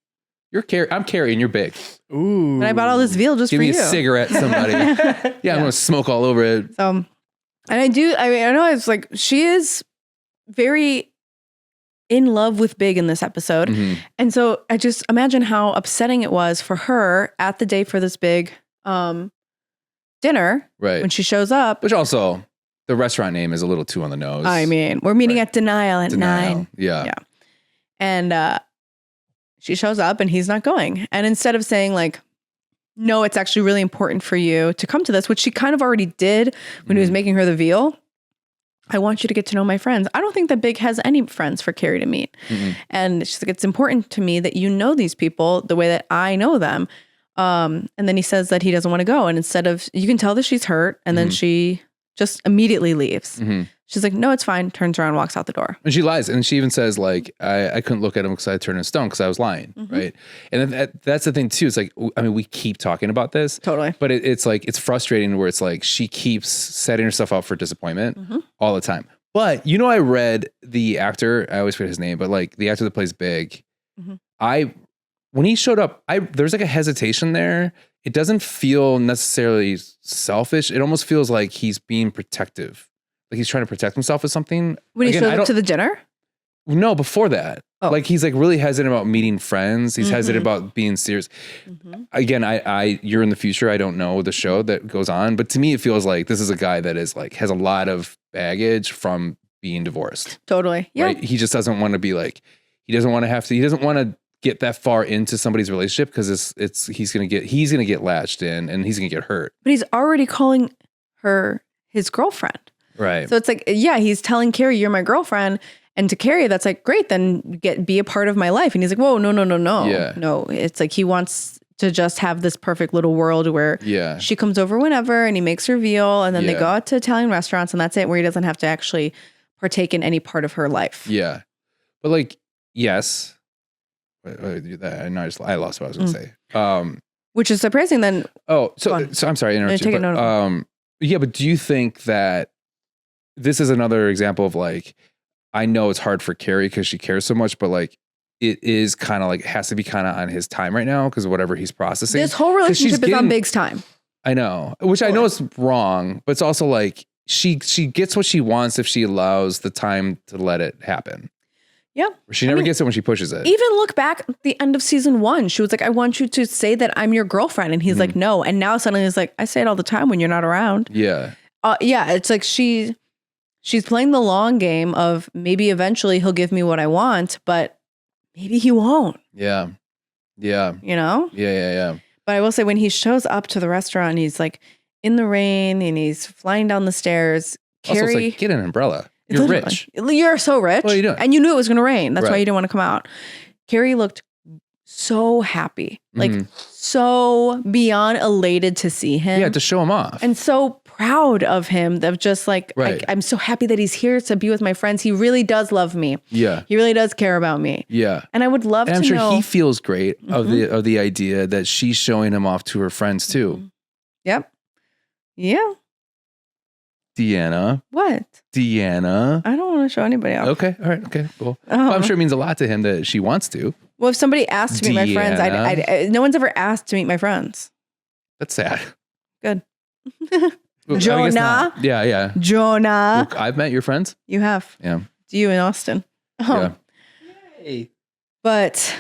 I'm Carrie and you're Big. Ooh. And I bought all this veal just Give for you. me a cigarette, somebody. I'm going to smoke all over it. And I know it's like, she is very in love with Big in this episode. And so I just imagine how upsetting it was for her at the date for this big dinner. Right. When she shows up. Which also, the restaurant name is a little too on the nose. I mean, we're meeting at Denial at 9. Yeah. And she shows up and he's not going. And instead of saying like, no, it's actually really important for you to come to this, which she kind of already did when he was making her the veal. I want you to get to know my friends. I don't think that Big has any friends for Carrie to meet. And she's like, it's important to me that you know these people the way that I know them. And then he says that he doesn't want to go. And instead of, you can tell that she's hurt. And then she just immediately leaves. She's like, no, it's fine. Turns around, walks out the door. And she lies. And she even says like, I couldn't look at him because I turned into stone because I was lying. Right. And that's the thing too. It's like, I mean, we keep talking about this. Totally. But it's like, it's frustrating where it's like, she keeps setting herself up for disappointment all the time. But I read the actor, I always forget his name, but like the actor that plays Big, when he showed up, there's like a hesitation there it doesn't feel necessarily selfish. It almost feels like he's being protective. Like he's trying to protect himself with something. When he showed up to the dinner? No, before that. Oh. Like he's like really hesitant about meeting friends. He's hesitant about being serious. Again, you're in the future. I don't know the show that goes on, but to me, it feels like this is a guy that is like, has a lot of baggage from being divorced. Totally. Yeah. Right? He just doesn't want to be like, he doesn't want to get that far into somebody's relationship because he's gonna get latched in and he's gonna get hurt. But he's already calling her his girlfriend. Right. So it's like, yeah, he's telling Carrie, you're my girlfriend. And to Carrie, that's like, great, then be a part of my life. And he's like, whoa, no. Yeah. No, it's like he wants to just have this perfect little world where she comes over whenever and he makes her veal and then they go out to Italian restaurants and that's it, where he doesn't have to actually partake in any part of her life. Yeah. But like, yes. I lost what I was going to say. Which is surprising then. Oh, so I'm sorry. Yeah, but do you think that this is another example of like, I know it's hard for Carrie because she cares so much, but like it is kind of like, has to be kind of on his time right now because of whatever he's processing. This whole relationship is on Big's time. I know, which I know is wrong, but it's also like she gets what she wants if she allows the time to let it happen. Yeah. She never gets it when she pushes it. Even look back at the end of season 1. She was like, I want you to say that I'm your girlfriend. And he's like, no. And now suddenly he's like, I say it all the time when you're not around. Yeah. Yeah. It's like she's playing the long game of maybe eventually he'll give me what I want, but maybe he won't. Yeah. Yeah. You know? Yeah. But I will say when he shows up to the restaurant, he's like in the rain and he's flying down the stairs. Carrie, also, it's like, get an umbrella. You're rich. You're so rich. What are you doing? And you knew it was going to rain. That's why you didn't want to come out. Carrie looked so happy. Like so beyond elated to see him. Yeah, to show him off. And so proud of him. Of just like, I'm so happy that he's here to be with my friends. He really does love me. Yeah. He really does care about me. Yeah. And I would love to know. I'm sure he feels great of the idea that she's showing him off to her friends too. Yep. Yeah. Deanna. What? Deanna. I don't want to show anybody off. Okay. All right. Okay. Cool. Well, I'm sure it means a lot to him that she wants to. Well, if somebody asked to meet my friends, I no one's ever asked to meet my friends. That's sad. Good. Well, Jonah. Yeah. Jonah. Look, I've met your friends. You have. Yeah. Do you in Austin? Yeah. Yay. But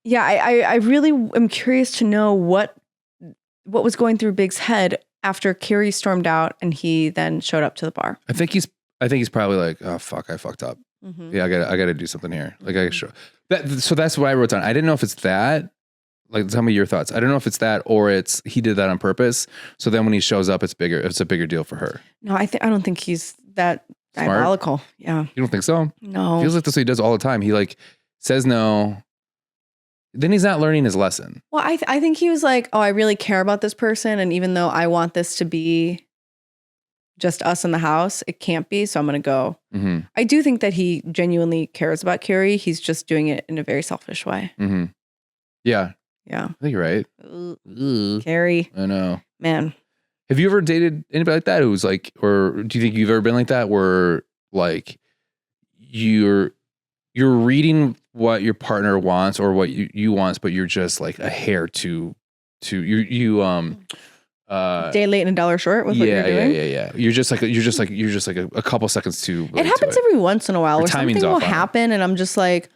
yeah, I really am curious to know what was going through Big's head after Carrie stormed out and he then showed up to the bar. I think he's probably like, oh fuck, I fucked up. Yeah, I gotta do something here. Like I show that. So that's what I wrote down. I didn't know if it's that. Like, tell me your thoughts. I don't know if it's that or it's he did that on purpose. So then when he shows up, it's bigger. It's a bigger deal for her. No, I don't think he's that diabolical. Yeah. You don't think so? No. Feels like this what he does all the time. He like says no. Then he's not learning his lesson. Well, I think he was like, oh, I really care about this person. And even though I want this to be just us in the house, it can't be. So I'm going to go. I do think that he genuinely cares about Carrie. He's just doing it in a very selfish way. Yeah. Yeah. I think you're right. Carrie. I know. Man. Have you ever dated anybody like that who's like, or do you think you've ever been like that where like you're reading what your partner wants or what you wants, but you're just like a hair too day late and a dollar short with what you're doing. Yeah. You're just like a couple seconds too late. It happens every once in a while where something will happen and I'm just like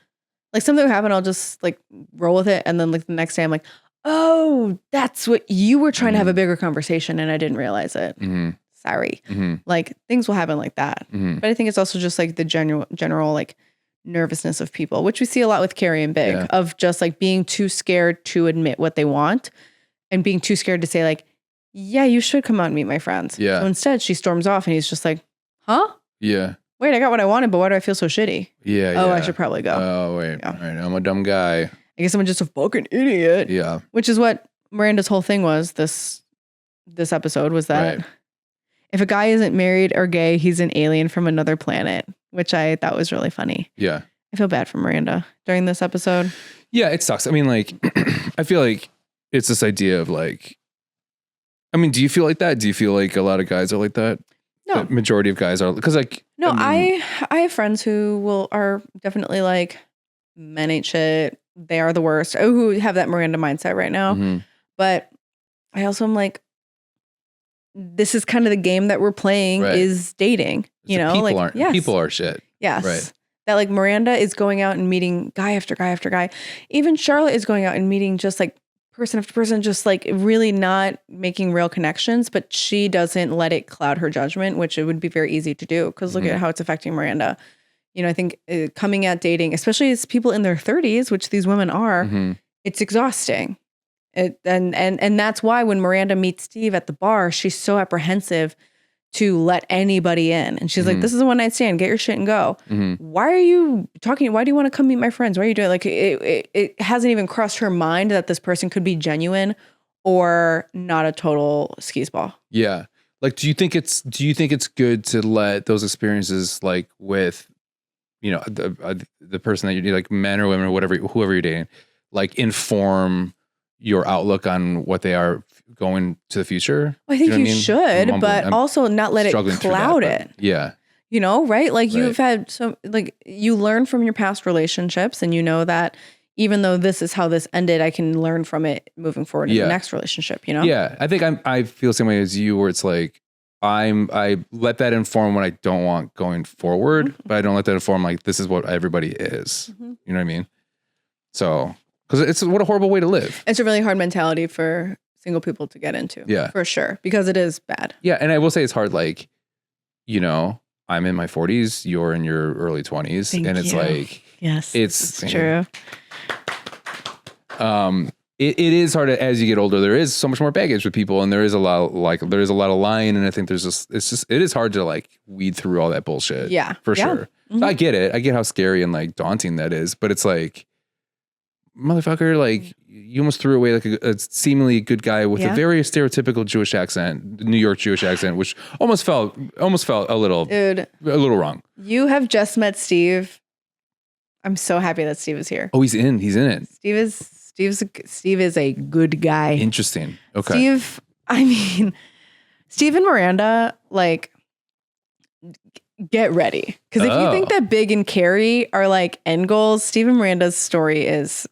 something will happen. I'll just like roll with it. And then like the next day I'm like, oh, that's what you were trying to have a bigger conversation. And I didn't realize it. Sorry. Like things will happen like that. But I think it's also just like the general like nervousness of people, which we see a lot with Carrie and Big of just like being too scared to admit what they want and being too scared to say like, yeah, you should come out and meet my friends. Yeah. So instead she storms off and he's just like, huh? Yeah. Wait, I got what I wanted, but why do I feel so shitty? Yeah. Oh, I should probably go. Oh, wait. Yeah. All right. I'm a dumb guy. I guess I'm just a fucking idiot. Yeah. Which is what Miranda's whole thing was this episode was that if a guy isn't married or gay, he's an alien from another planet, which I thought was really funny. Yeah. I feel bad for Miranda during this episode. Yeah, it sucks. I mean, like, I feel like it's this idea of like, I mean, do you feel like that? Do you feel like a lot of guys are like that? No. The majority of guys are, because like. No, I have friends who are definitely like, men ain't shit. They are the worst. Who have that Miranda mindset right now. But I also am like, this is kind of the game that we're playing is dating. You know, people are shit. Yes. Right. That like Miranda is going out and meeting guy after guy after guy. Even Charlotte is going out and meeting just like person after person, just like really not making real connections, but she doesn't let it cloud her judgment, which it would be very easy to do because look at how it's affecting Miranda. You know, I think coming at dating, especially as people in their 30s, which these women are, it's exhausting. And that's why when Miranda meets Steve at the bar, she's so apprehensive to let anybody in. And she's like, this is a one night stand. Get your shit and go. Why are you talking? Why do you want to come meet my friends? Why are you doing like it hasn't even crossed her mind that this person could be genuine or not a total skis ball. Yeah. Like, do you think it's good to let those experiences like with, you know, the person that you like men or women or whoever you're dating, like inform your outlook on what they are going to the future? Well, I think you should, but also not let it cloud it. Yeah. You know, right? Like you've had like you learn from your past relationships and you know that even though this is how this ended, I can learn from it moving forward in the next relationship, you know? Yeah. I think I feel the same way as you where it's like, I let that inform what I don't want going forward, but I don't let that inform like, this is what everybody is. You know what I mean? So, because it's what a horrible way to live. It's a really hard mentality for single people to get into. Yeah. For sure. Because it is bad. Yeah. And I will say it's hard. Like, you know, I'm in my 40s, you're in your early 20s. And it's like, yes, it's true. It is hard as you get older. There is so much more baggage with people and there is a lot of lying. And I think it is hard to like weed through all that bullshit. Yeah. For sure. So I get it. I get how scary and like daunting that is, but it's like, motherfucker, like you almost threw away like a seemingly good guy with a very stereotypical Jewish accent, New York Jewish accent, which almost felt a little wrong. You have just met Steve. I'm so happy that Steve is here. Oh, he's in it. Steve is a good guy. Interesting. Okay. Steve and Miranda, like, get ready. Because if you think that Big and Carrie are like end goals, Steve and Miranda's story is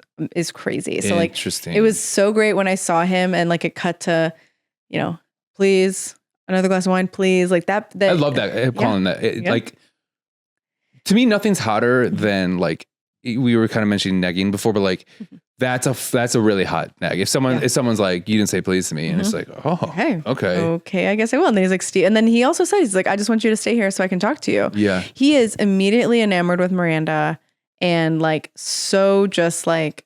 crazy. So like, it was so great when I saw him and like it cut to, you know, please, another glass of wine, please. Like that I love that. I'm calling that. Like, to me, nothing's hotter than like, we were kind of mentioning negging before, but like, that's a really hot nag. If someone's like, you didn't say please to me, and it's like, oh, okay, I guess I will. And then he's like, Steve, and then he also says, he's like, I just want you to stay here so I can talk to you. Yeah, he is immediately enamored with Miranda, and like so just like,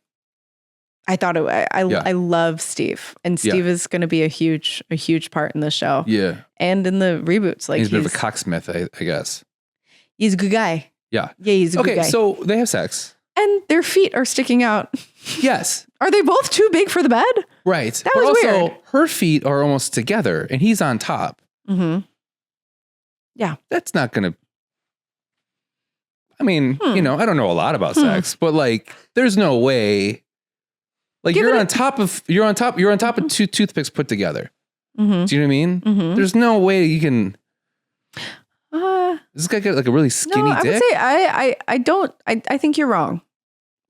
I thought I love Steve, and Steve is going to be a huge part in the show. Yeah, and in the reboots, like he's a bit of a cocksmith, I guess. He's a good guy. Yeah, he's a good guy. Okay, so they have sex. And their feet are sticking out. Yes. Are they both too big for the bed? Right. That was also weird. Her feet are almost together and he's on top. Mm-hmm. Yeah. That's not going to, I mean, you know, I don't know a lot about sex, but like, there's no way, like you're on top of two toothpicks put together. Mm-hmm. Do you know what I mean? Mm-hmm. There's no way you can. This guy got like a really skinny dick. I would say I think you're wrong,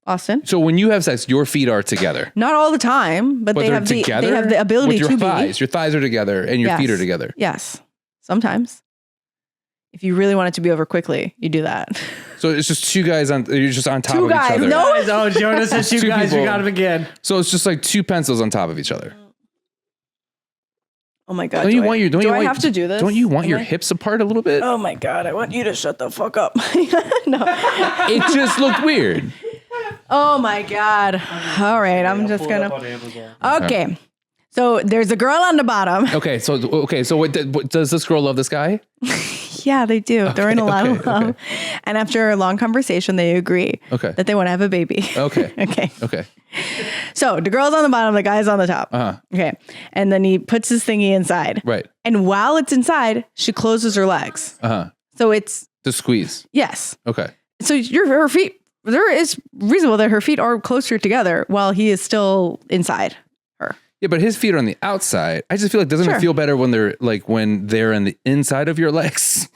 Austin. So when you have sex, your feet are together. Not all the time, but they have the ability to be. Your thighs are together and your feet are together. Yes. Sometimes. If you really want it to be over quickly, you do that. So it's just two guys you're just on top of each other. No. Oh, Jonah said two guys, we got him again. So it's just like two pencils on top of each other. Oh my God. Do I have to do this? Don't you want your hips apart a little bit? Oh my God. I want you to shut the fuck up. No. It just looked weird. Oh my God. All right. I'm just going to. Okay. So there's a girl on the bottom. Okay. So what does this girl love this guy? Yeah, they do. They're in a lot of love. And after a long conversation, they agree that they want to have a baby. Okay. Okay. So the girl's on the bottom, the guy's on the top. Okay. And then he puts his thingy inside. Right. And while it's inside, she closes her legs. So it's to squeeze. Yes. Okay. So her feet, there is reasonable that her feet are closer together while he is still inside her. Yeah, but his feet are on the outside. I just feel like doesn't it feel better when they're on the inside of your legs?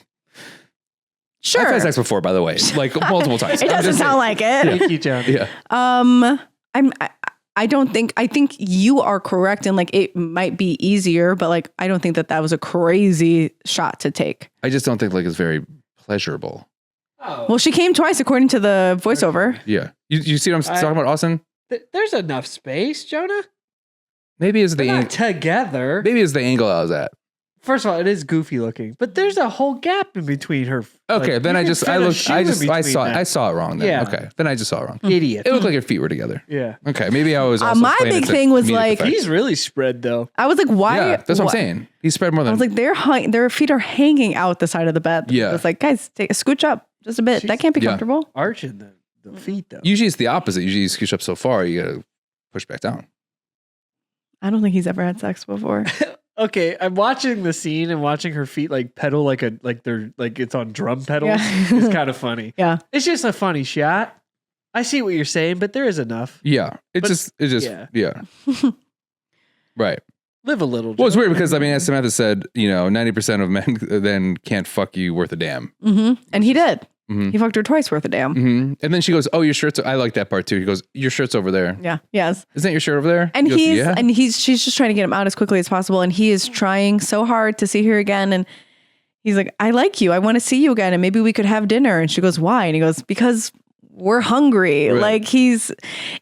Sure. I've had sex before, by the way, like multiple times. It doesn't sound like it. Thank you, John. Yeah. I think you are correct. And like, it might be easier, but like, I don't think that was a crazy shot to take. I just don't think like it's very pleasurable. Oh. Well, she came twice according to the voiceover. Yeah. You see what I'm talking about, Austin? There's enough space, Jonah. Maybe it's They're not together. Maybe it's the angle I was at. First of all, it is goofy looking, but there's a whole gap in between her. Okay, then I saw it wrong then. Yeah. Okay, then I just saw it wrong. Idiot. It looked like her feet were together. Yeah. Okay, maybe I was also my playing big it to thing was comedic like- effect. He's really spread though. I was like, why? Yeah, that's what I'm saying. He spread more than I was like, their feet are hanging out the side of the bed. Yeah. I was like, guys, scooch up just a bit. That can't be Yeah. comfortable. Arching the feet though. usually it's the opposite. Usually you scooch up so far, you gotta push back down. I don't think he's ever had sex before. Okay, I'm watching the scene and watching her feet like pedal like they're like it's on drum pedals. Yeah. It's kind of funny. Yeah. It's just a funny shot. I see what you're saying, but there is enough. Yeah, it's But- just yeah. Right. Live a little. Well, it's Joe. weird because I mean, as Samantha said, 90% of men then can't fuck you worth a damn. And he did. Mhm. He fucked her twice worth of damn. And then she goes, "Oh, your shirt's." I like that part too. He goes, "Your shirt's over there. Yeah. Yes. Isn't that your shirt over there?" And He goes, she's just trying to get him out as quickly as possible. And he is trying so hard to see her again. And he's like, I like you. I want to see you again. And maybe we could have dinner. And she goes, why? And he goes, because we're hungry. Right. Like he's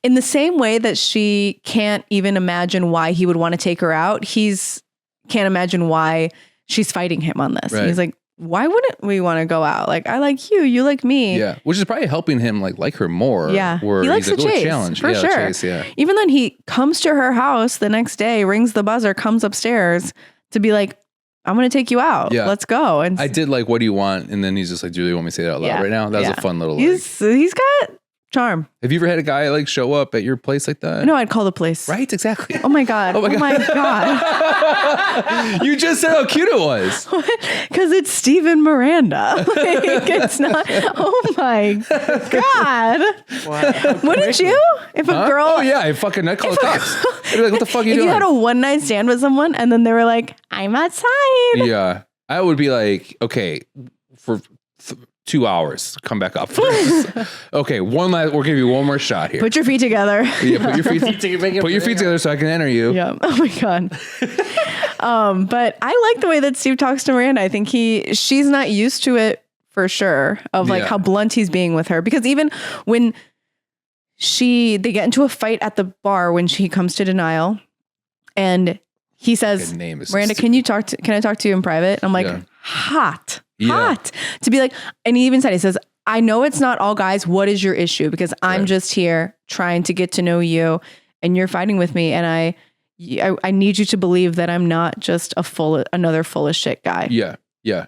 in the same way that she can't even imagine why he would want to take her out. Can't imagine why she's fighting him on this. Right. He's like, why wouldn't we want to go out? Like, I like you. You like me. Yeah, which is probably helping him like her more. Yeah. Where He likes he's the like, chase, challenge. for yeah, sure. Chase, yeah. Even then he comes to her house the next day, rings the buzzer, comes upstairs to be like, I'm going to take you out. Yeah. Let's go. And I did like, what do you want? And then he's just like, do you really want me to say that out loud Yeah. right now? That was Yeah. a fun little. he's got charm. Have you ever had a guy like show up at your place like that? No, I'd call the police. Right? Exactly. Oh my God. Oh my God. You just said how cute it was. Because it's Steven Miranda. Like, it's not. Oh my God. Wow. Wouldn't you? If a Huh? girl. Oh yeah, I fucking I call the cops. I'd be like, what the fuck are you If doing? you had a one night stand with someone and then they were like, I'm outside. Yeah, I would be like, okay, for 2 hours, come back up. Okay, we'll give you one more shot here. Put your feet together. Yeah, put your feet together so I can enter you. Yeah. Oh my God. But I like the way that Steve talks to Miranda. I think she's not used to it for sure of like Yeah. how blunt he's being with her. Because even when they get into a fight at the bar when she comes to denial and he says, Fucking name is Miranda, stupid. can I talk to you in private? And I'm like, Yeah. hot Yeah. to be like, and he even said, he says, I know it's not all guys. What is your issue? Because I'm Right. just here trying to get to know you and you're fighting with me. And I need you to believe that I'm not just another full of shit guy. Yeah, yeah,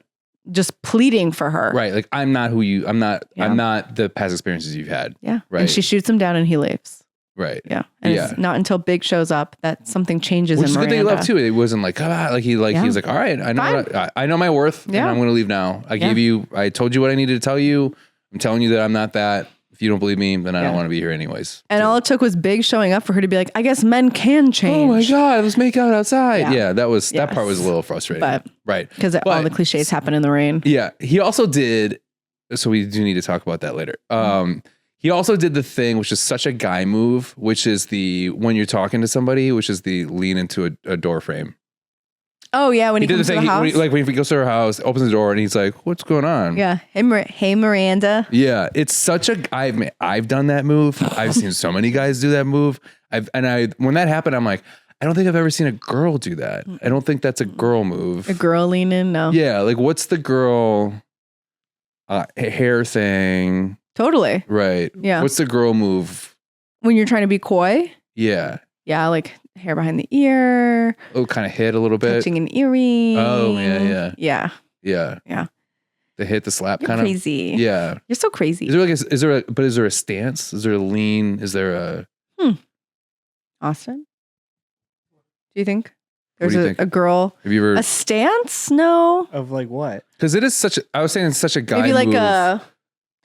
Just pleading for her. right. Like I'm not Yeah. I'm not the past experiences you've had. Yeah. Right. And she shoots him down and he leaves. Right. Yeah. And Yeah. it's not until Big shows up that something changes Which in is a good thing Miranda. you love too. It wasn't like, come on, like he Yeah. was like, all right, I know Fine. I know my worth, Yeah. and I'm going to leave now. I told you what I needed to tell you. I'm telling you that I'm not that. If you don't believe me, then I don't Yeah. want to be here anyways. And all it took was Big showing up for her to be like, I guess men can change. Oh my god, let's make out outside. Yeah. Yeah, that part was a Yes. little frustrating. But- right. Because all But- the cliches happen in the rain. Yeah, he also did. So we do need to talk about that later. He also did the thing, which is such a guy move, which is when you're talking to somebody, which is the lean into a door frame. Oh yeah, when he did the comes to thing, the house. when he goes to her house, opens the door, and he's like, "What's going on?" Yeah. Hey, Miranda. Yeah, it's such a. I've done that move. I've seen so many guys do that move. When that happened, I'm like, I don't think I've ever seen a girl do that. I don't think that's a girl move. A girl lean in? No. Yeah, like what's the girl hair thing? Totally. Right. Yeah. What's the girl move? When you're trying to be coy. Yeah. Yeah, like hair behind the ear, Oh, kind of hit a little bit. touching an earring. Oh, yeah. Yeah. Yeah. Yeah. The hit, the slap, You're kind of. crazy. Yeah. You're so crazy. Is there a stance? Is there a lean? Is there a? Austin? Do you think What there's do you think? a girl Have you ever? a stance? No. Of like what? Because it is such. I was saying it's such a guy Maybe like move. a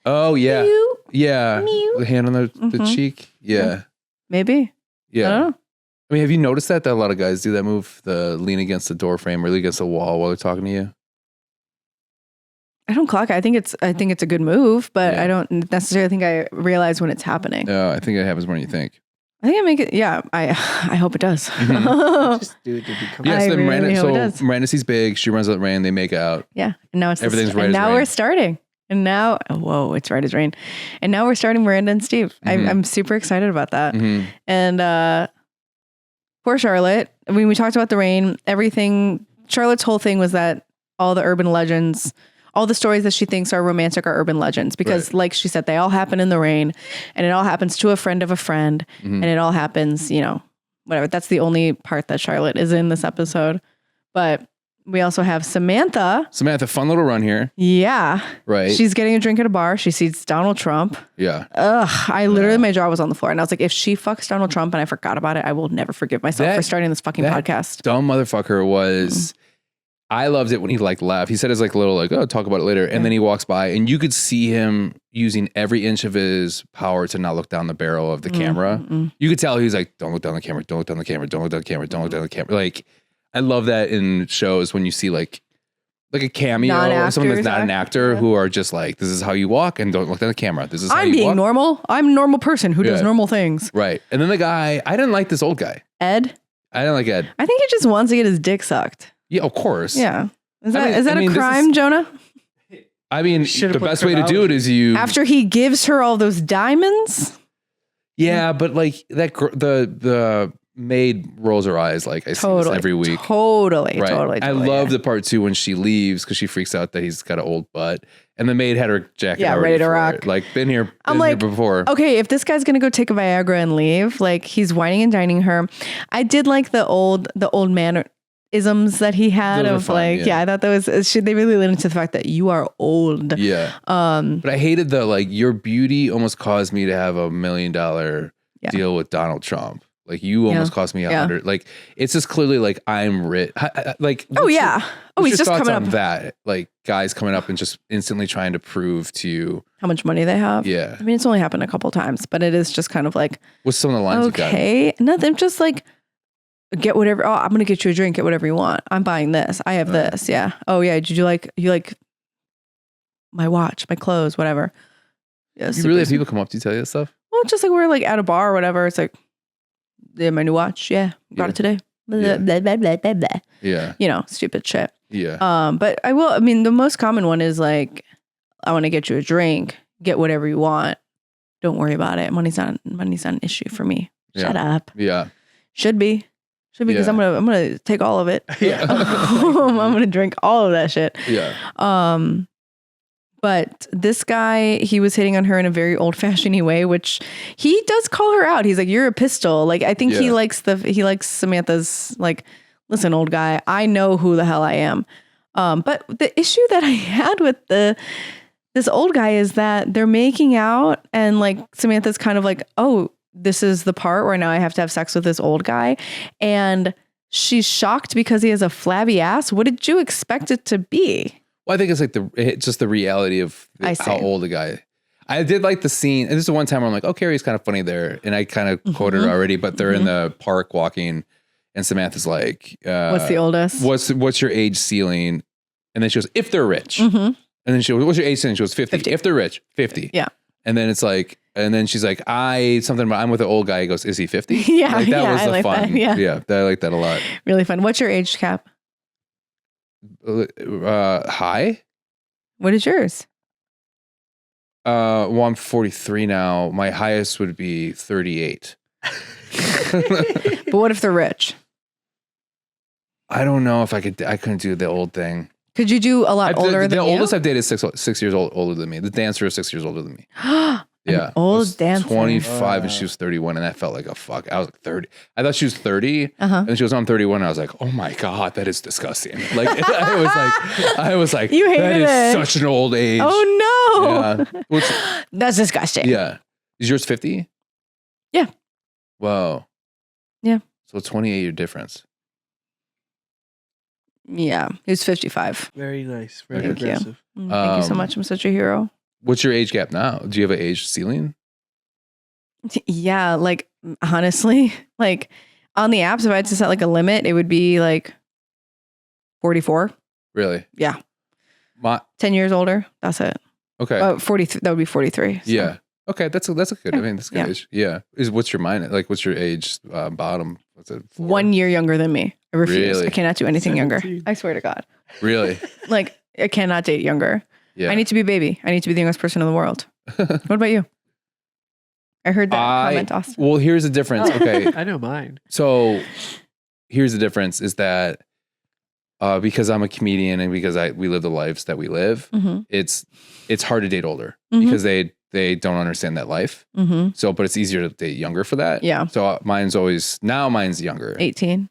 Oh yeah. mew, Yeah. mew. The hand on the Mhm. cheek. Yeah. Maybe. Yeah. I don't know. I mean, have you noticed that a lot of guys do that move? The lean against the door frame or lean against the wall while they're talking to you. I don't clock it. I think it's a good move, but Yeah. I don't necessarily think I realize when it's happening. No, I think it happens more than you think. I think I make it. Yeah, I hope it does. Just do it to become. Yes, I then really hope it does. Miranda sees Big. She runs out of rain. They make out. Yeah, and now it's Everything's right And as now rain. we're starting. And now, whoa, it's right as rain. And now we're starting Miranda and Steve. I'm super excited about that. And poor Charlotte. I mean, we talked about the rain. Everything. Charlotte's whole thing was that all the urban legends, all the stories that she thinks are romantic are urban legends because, like she said, they all happen in the rain, and it all happens to a friend of a friend, and it all happens, whatever. That's the only part that Charlotte is in this episode. But we also have Samantha. Fun little run here. Yeah. Right. She's getting a drink at a bar. She sees Donald Trump. Yeah. I literally, my jaw was on the floor. And I was like, if she fucks Donald Trump and I forgot about it, I will never forgive myself for starting this fucking podcast. Dumb motherfucker was... I loved it when he left. He said his little oh, talk about it later. And then he walks by and you could see him using every inch of his power to not look down the barrel of the camera. You could tell he was like, don't look down the camera, don't look down the camera, don't look down the camera, don't look down the camera. Like, I love that in shows when you see like a cameo of someone that's not an actor who are just like, this is how you walk and don't look down the camera. This is how I'm you being walk. normal. I'm a normal person who does normal things. Right. And then the guy, I didn't like this old guy. Ed? I didn't like Ed. I think he just wants to get his dick sucked. Yeah, of course. Yeah. Is that a crime, Jonah? I mean, the best way to do it is after he gives her all those diamonds. Yeah, but like that, the maid rolls her eyes like I see this every week. Totally. I love the part too when she leaves because she freaks out that he's got an old butt, and the maid had her jacket ready to rock. Like been here before. Okay, if this guy's gonna go take a Viagra and leave, like he's whining and dining her. I did like the old man isms that he had of fun, I thought that was they really leaned into the fact that you are old. Yeah. But I hated the your beauty almost caused me to have $1 million deal with Donald Trump. Like you almost cost me 100. Like it's just clearly like I'm rich. Like he's just coming up that guys coming up and just instantly trying to prove to you how much money they have. Yeah. I mean, it's only happened a couple times, but it is just kind of like what's some of the lines you got? Okay, nothing. Just like. Get whatever. Oh, I'm gonna get you a drink. Get whatever you want. I'm buying this. I have this. Yeah. Oh yeah. Did you like my watch, my clothes, whatever? Yeah. You really have people come up to you tell you that stuff? Well, just like we're like at a bar or whatever. It's like, yeah, my new watch. Yeah, got it today. Blah, blah, blah, blah, blah, blah. Yeah. Stupid shit. Yeah. But I will. I mean, the most common one is like, I want to get you a drink. Get whatever you want. Don't worry about it. Money's not an issue for me. Shut up. Yeah. Should be because I'm gonna take all of it. Yeah. I'm gonna drink all of that shit. Yeah. But this guy, he was hitting on her in a very old-fashioned way, which he does call her out. He's like, "You're a pistol." Like I think he likes Samantha's like, "Listen, old guy, I know who the hell I am." But the issue that I had with this old guy is that they're making out, and like Samantha's kind of like, "Oh, this is the part where now I have to have sex with this old guy." And she's shocked because he has a flabby ass. What did you expect it to be? Well, I think it's like it's just the reality of how old the guy. I did like the scene. And this is the one time where I'm like, oh, Carrie's kind of funny there. And I kind of quoted her already, but they're in the park walking and Samantha's like, what's the oldest? What's your age ceiling? And then she goes, if they're rich. And then she goes, what's your age ceiling? She goes, 50. If they're rich, 50. Yeah. And then it's like, and then she's like, I'm with an old guy. He goes, is he 50? Yeah. Like, that was I like fun. That. Yeah. I like that a lot. Really fun. What's your age cap? High? What is yours? Well, I'm 43 now. My highest would be 38. But what if they're rich? I don't know if I couldn't do the old thing. Could you do a lot older than the you? oldest I've dated is 6 years older than me. The dancer is 6 years older than me. Yeah. Old dancer. 25 and she was 31 and that felt like a fuck. I was like 30. I thought she was 30 and she was on 31 and I was like, oh my God, that is disgusting. Like I was like, you hated that is such an old age. Oh no. Yeah. That's disgusting. Yeah. Is yours 50? Yeah. Wow. Yeah. So 28-year difference. Yeah. He was 55. Very nice. Very Thank aggressive. You. Thank you so much. I'm such a hero. What's your age gap now? Do you have an age ceiling? Yeah, like honestly, like on the apps, if I had to set like a limit, it would be like 44. Really? Yeah. 10 years older. That's it. Okay. 43. That would be 43. So. Yeah. Okay, that's a good. I mean, that's a good age. Yeah. What's your mind? Like, what's your age bottom? What's it? 1 year younger than me. I refuse. Really? I cannot do anything 17. younger. I swear to God. Really? Like, I cannot date younger. Yeah. I need to be a baby. I need to be the youngest person in the world. What about you? I heard that comment, Austin. Well, here's the difference. Okay. I know mine. So here's the difference is that because I'm a comedian and because we live the lives that we live, it's hard to date older because they don't understand that life. So, but it's easier to date younger for that. Yeah. So mine's younger. 18.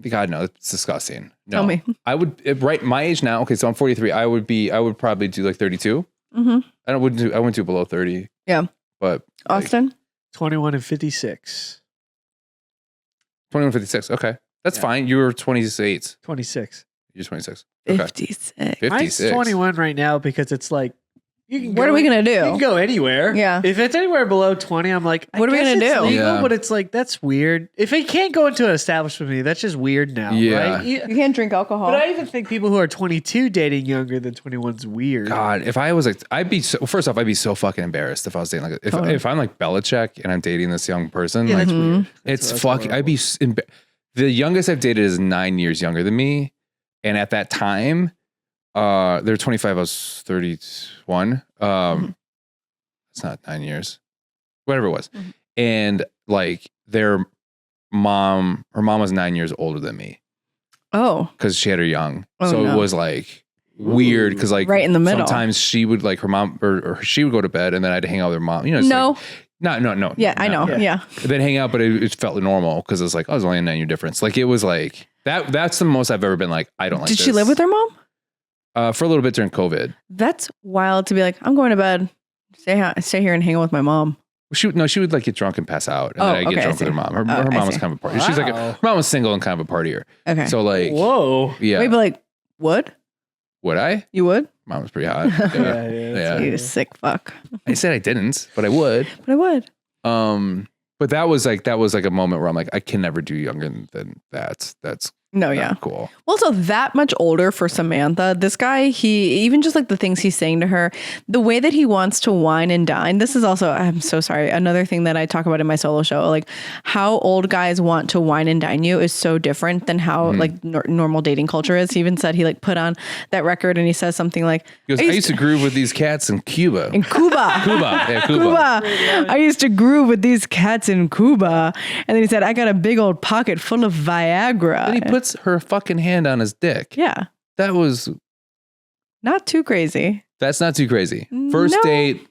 God, no, it's disgusting. No, Tell me. I would, right, my age now, okay, so I'm 43. I would probably do like 32. I wouldn't do below 30. Yeah. But Austin? 21 and 56. 21, 56. Okay. That's fine. You were 28. 26. You're 26. Okay. 56. 56. Mine's 21 right now because it's like, you can What are we going to You do? can go anywhere. Yeah. If it's anywhere below 20, I'm like, What are we going gonna to do? Legal, Yeah. But it's like, that's weird. If it can't go into an establishment with me, that's just weird now. Yeah. Right? You can't drink alcohol. But I even think people who are 22 dating younger than 21 is weird. God, if I was like, first off, I'd be so fucking embarrassed if I was dating like, if I'm like Belichick and I'm dating this young person, Yeah, like, that's weird. it's That's fucking, I'd be, the youngest I've dated is 9 years younger than me. And at that time, they're 25, I was 31. It's not 9 years, whatever it was. And like her mom was 9 years older than me. Oh. Because she had her young. Oh, so no. it was like weird because like right in the middle. sometimes she would like her mom or she would go to bed and then I'd hang out with her mom. You know, it's No. like, no. Yeah, I know. Yeah. Then hang out, but it felt normal because it was like, oh, it was only a 9 year difference. Like it was like that's the most I've ever been like, I don't like Did this. she live with her mom? For a little bit during COVID. That's wild to be like, I'm going to bed. Stay here and hang out with my mom. She would like get drunk and pass out, and then I'd get drunk with her mom. Her mom was kind of a partier. She's like her mom was single and kind of a partier. Okay. So like, Whoa. yeah. Wait, but like, would I? you would? Mom was pretty hot. Yeah. You sick fuck. I said I didn't, but I would. But I would. But that was like a moment where I'm like, I can never do younger than that. That's No, yeah. cool. Also, that much older for Samantha. This guy, he even just like the things he's saying to her, the way that he wants to wine and dine. This is also, I'm so sorry, another thing that I talk about in my solo show. Like how old guys want to wine and dine you is so different than how like normal dating culture is. He even said he like put on that record and he says something like, He goes, I used to groove with these cats in Cuba. in Cuba. Cuba. I used to groove with these cats in Cuba. And then he said, I got a big old pocket full of Viagra. Then he puts her fucking hand on his dick. Yeah. That was Not too crazy. That's not too crazy. First No. date.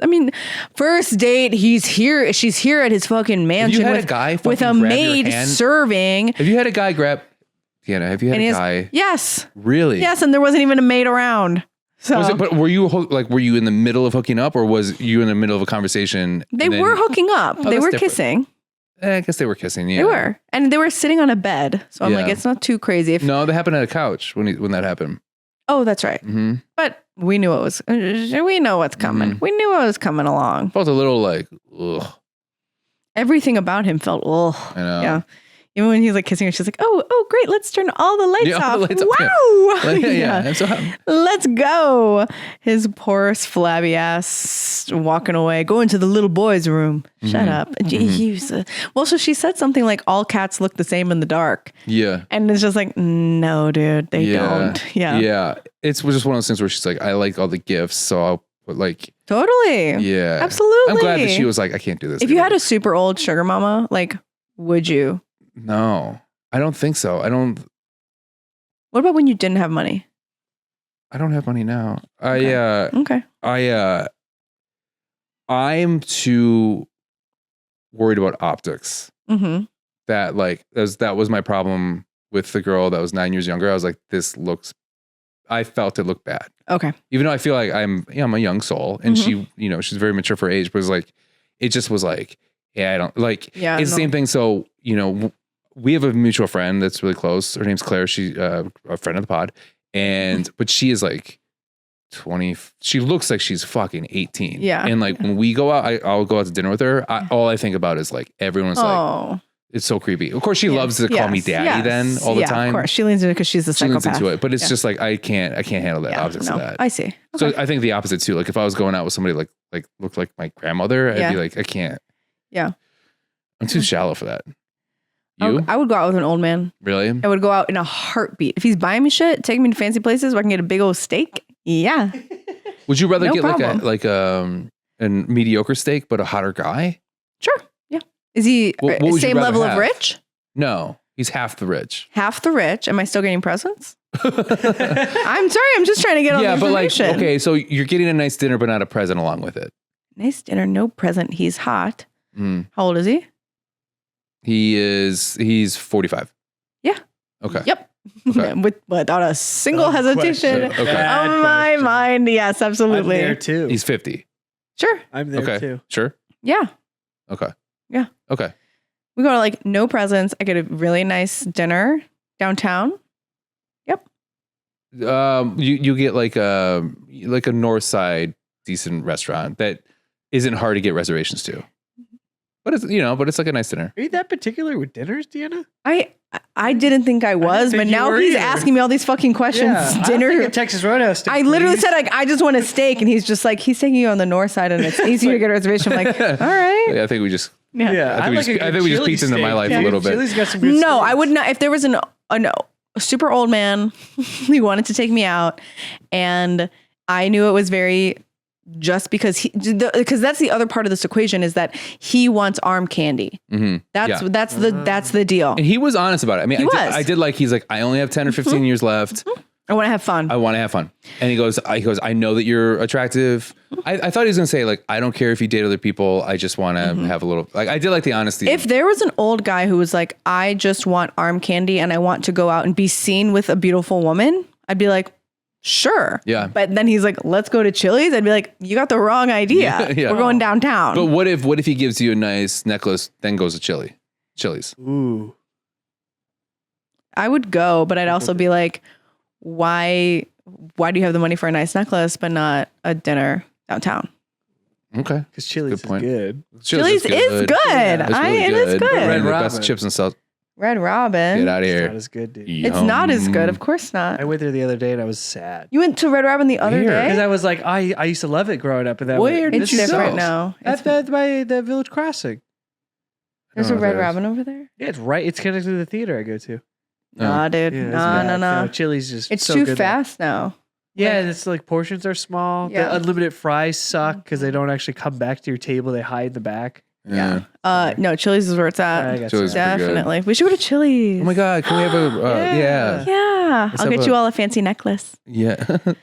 I mean, first date, she's here at his fucking mansion had with, a guy with a fucking grab your maid hand? serving. Have you had a guy grab Deanna, have you had And a he has- guy? Yes. Really? Yes, and there wasn't even a maid around. So Was it, but were you in the middle of hooking up or was you in the middle of a conversation? they and then- were hooking up. They that's were different. kissing. I guess they were kissing. Yeah. They were. And they were sitting on a bed. So I'm Yeah. like, it's not too crazy. No, that happened at a couch when that happened. Oh, that's right. Mm-hmm. But we knew it was, we know what's coming. We knew it was coming along. Felt a little like, ugh. Everything about him felt, ugh. I know. Yeah. Even when he's like kissing her, she's like, oh, great. Let's turn all the lights Yeah, all off. the lights off, yeah. Wow. Like, yeah. I'm so happy. Let's go. His poor flabby ass walking away, going to the little boy's room. Shut up. He was, well, so she said something like, all cats look the same in the dark. Yeah. And it's just like, no, dude, they don't. Yeah. Yeah. It's just one of those things where she's like, I like all the gifts. So I'll put like, Totally. yeah. Absolutely. I'm glad that she was like, I can't do this. If you had a super old sugar mama, like, would you? No, I don't think so. What about when you didn't have money? I don't have money now. Okay. I'm too worried about optics. Mm-hmm. That like that was my problem with the girl that was 9 years younger. I was like, I felt it looked bad. Okay. Even though I feel like I'm a young soul and she, she's very mature for her age, but it was like, it just was like, yeah, I don't like, Yeah, it's the same thing. So, we have a mutual friend that's really close. Her name's Claire. She's a friend of the pod. But she is like 20. She looks like she's fucking 18. Yeah. And like when we go out, I'll go out to dinner with her. All I think about is like, everyone's like, It's so creepy. Of course, she loves to call me daddy then all the time. Of course, she leans into it because she's a psychopath. She leans into it, but it's just like I can't handle that opposite of that. I see. Okay. So I think the opposite too. Like if I was going out with somebody like looked like my grandmother, I'd be like, I can't. Yeah, I'm too shallow for that. You? I would go out with an old man. Really? I would go out in a heartbeat. If he's buying me shit, taking me to fancy places where I can get a big old steak. Yeah. Would you rather No get problem. like a mediocre steak but a hotter guy? Sure. Yeah. Is he What would you same rather level have? of rich? No, he's half the rich. Half the rich. Am I still getting presents? I'm sorry. I'm just trying to get all the information. But like, okay, so you're getting a nice dinner but not a present along with it. Nice dinner, no present. He's hot. How old is he? He's 45. Yeah. Okay. Yep. Okay. Without a single hesitation Okay. on my mind. Yes, absolutely. I'm there too. He's 50. Sure. I'm there too. Sure. Yeah. Okay. Yeah. Okay. We go to like no presents. I get a really nice dinner downtown. Yep. You get like a north side decent restaurant that isn't hard to get reservations to. But it's like a nice dinner. Are you that particular with dinners, Deanna? I didn't think I was, but now he's asking me all these fucking questions. Dinner. I think a Texas Roadhouse. I literally said like I just want a steak, and he's just like he's taking you on the north side, and it's easier to get a reservation. I'm like, all right. Yeah, I think we just. Yeah. I think we just peeked into my life a little bit. Chili's got some good No, steaks. I would not. If there was a super old man who wanted to take me out, and I knew it was very. Just because because that's the other part of this equation is that he wants arm candy. Mm-hmm. That's the deal. And he was honest about it. I mean, I did like he's like I only have 10 or 15 years left. I want to have fun. I want to have fun. And he goes, I know that you're attractive. I thought he was gonna say like I don't care if you date other people. I just want to have a little like I did like the honesty. If there was an old guy who was like I just want arm candy and I want to go out and be seen with a beautiful woman, I'd be like. Sure. Yeah. But then he's like, let's go to Chili's. I'd be like, you got the wrong idea. Yeah. We're going downtown. But what if he gives you a nice necklace, then goes to Chili's? Ooh. I would go, but I'd also be like, why do you have the money for a nice necklace, but not a dinner downtown? Okay. Because Chili's is good. Chili's is good. It is good. Red Robin. Best chips and salt. Red Robin. Get out of It's here. not as good, dude. It's not as good. Of course not. I went there the other day and I was sad. You went to Red Robin the other day? Because I was like, I used to love it growing up. And that Where did it's you different go? now. At the Village Crossing. There's a Red Robin over there? Yeah, it's right. It's connected to the theater I go to. Nah, dude. Yeah, No. Chili's just It's so too good fast now. Yeah, and it's like portions are small. Yeah. The unlimited fries suck because they don't actually come back to your table. They hide in the back. Yeah. No, Chili's is where it's I at. got Chili's some. is pretty good. Definitely. We should go to Chili's. Oh my God. Can we have a, yeah. Yeah. Let's I'll have get you all a fancy necklace. Yeah. Do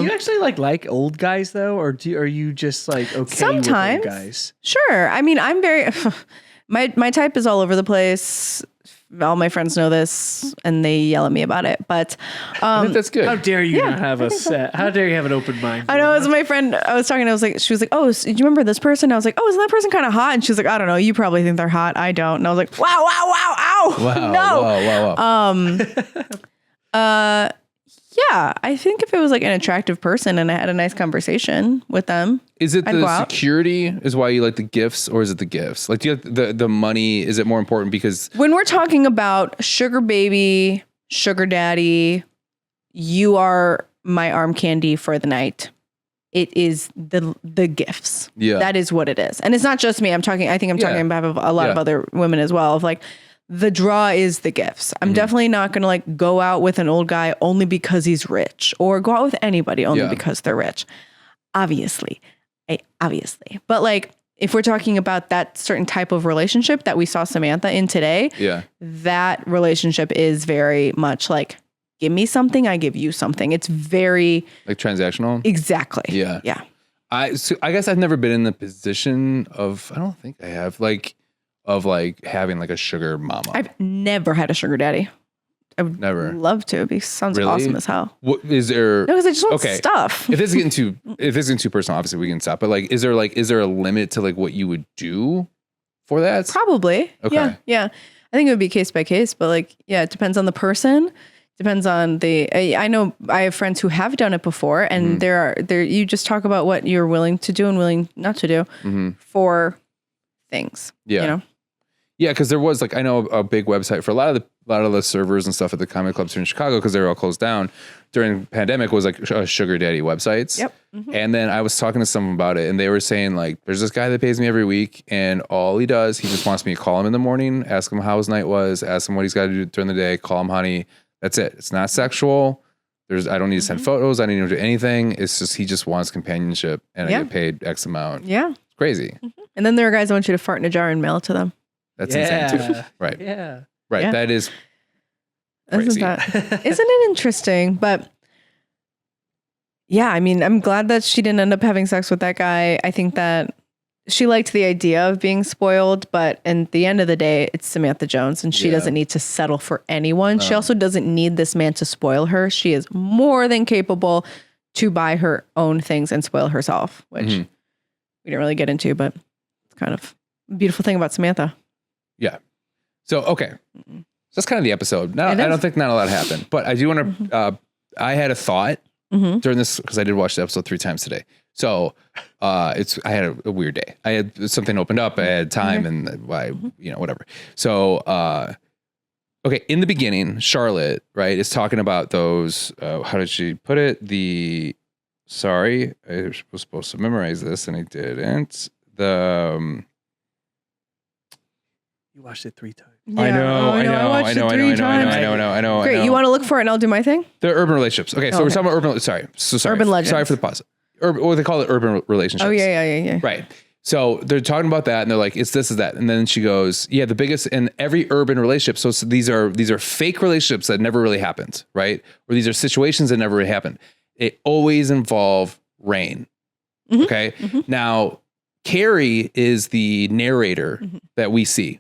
you actually like old guys though, or are you just like okay Sometimes. with old guys? Sure. I mean, I'm very my type is all over the place. All my friends know this and they yell at me about it. But I think that's good. How dare you not have a set? How dare you have an open mind? I know, it was my friend. I was talking. She was like, "Oh, do you remember this person?" I was like, "Oh, isn't that person kind of hot?" And she was like, "I don't know. You probably think they're hot. I don't." And I was like, "Wow, ow, Wow. no." Wow. Yeah, I think if it was like an attractive person and I had a nice conversation with them, Is it I'd go the out. security is why you like the gifts, or is it the gifts? Like, do you have the money? Is it more important because when we're talking about sugar baby, sugar daddy, you are my arm candy for the night. It is the gifts. Yeah. That is what it is. And it's not just me. I think I'm talking about a lot of other women as well, of like, the draw is the gifts. I'm definitely not going to like go out with an old guy only because he's rich, or go out with anybody only because they're rich. Obviously. But like, if we're talking about that certain type of relationship that we saw Samantha in today, that relationship is very much like, give me something, I give you something. It's very like transactional. Exactly. Yeah. Yeah. I guess I've never been in the position of, I don't think I have, of having like a sugar mama. I've never had a sugar daddy. I would love to. It sounds awesome as hell. What is there? No, because I just want stuff. if this is getting too personal, obviously we can stop. But like, is there a limit to like what you would do for that? Probably. Okay. Yeah. I think it would be case by case, but like, yeah, it depends on the person. Depends on I know I have friends who have done it before, and you just talk about what you're willing to do and willing not to do for things. Yeah. You know? Yeah, because there was like, I know a big website for a lot of the servers and stuff at the comic clubs here in Chicago, because they were all closed down during the pandemic, was like sugar daddy websites. Yep. Mm-hmm. And then I was talking to someone about it, and they were saying like, there's this guy that pays me every week, and all he does, he just wants me to call him in the morning, ask him how his night was, ask him what he's got to do during the day, call him honey. That's it. It's not sexual. I don't need to send photos. I don't need to do anything. It's just, he just wants companionship, and I get paid X amount. Yeah. It's crazy. Mm-hmm. And then there are guys that want you to fart in a jar and mail it to them. That's insane too. Right. Yeah. Right. Yeah. That is crazy. Isn't it interesting? But yeah, I mean, I'm glad that she didn't end up having sex with that guy. I think that she liked the idea of being spoiled, but at the end of the day, it's Samantha Jones, and she doesn't need to settle for anyone. She also doesn't need this man to spoil her. She is more than capable to buy her own things and spoil herself, which we didn't really get into, but it's kind of a beautiful thing about Samantha. Yeah. So, okay. So that's kind of the episode. Now, I don't think not a lot happened, but I do want to, I had a thought during this, because I did watch the episode 3 times today. So I had a weird day. I had something opened up. I had time and whatever. So, okay. In the beginning, Charlotte, right, is talking about those, how did she put it? Sorry, I was supposed to memorize this and I didn't. You watched it 3 times. Yeah. I know. Great. You want to look for it and I'll do my thing? The urban relationships. Okay. So we're talking about urban. Sorry. Urban legends. Sorry for the pause. What they call it, urban relationships. Oh, yeah. Right. So they're talking about that and they're like, it's this, is that. And then she goes, yeah, the biggest in every urban relationship. So these are fake relationships that never really happened. Right. Or these are situations that never really happened. It always involve rain. Okay. Now, Carrie is the narrator that we see.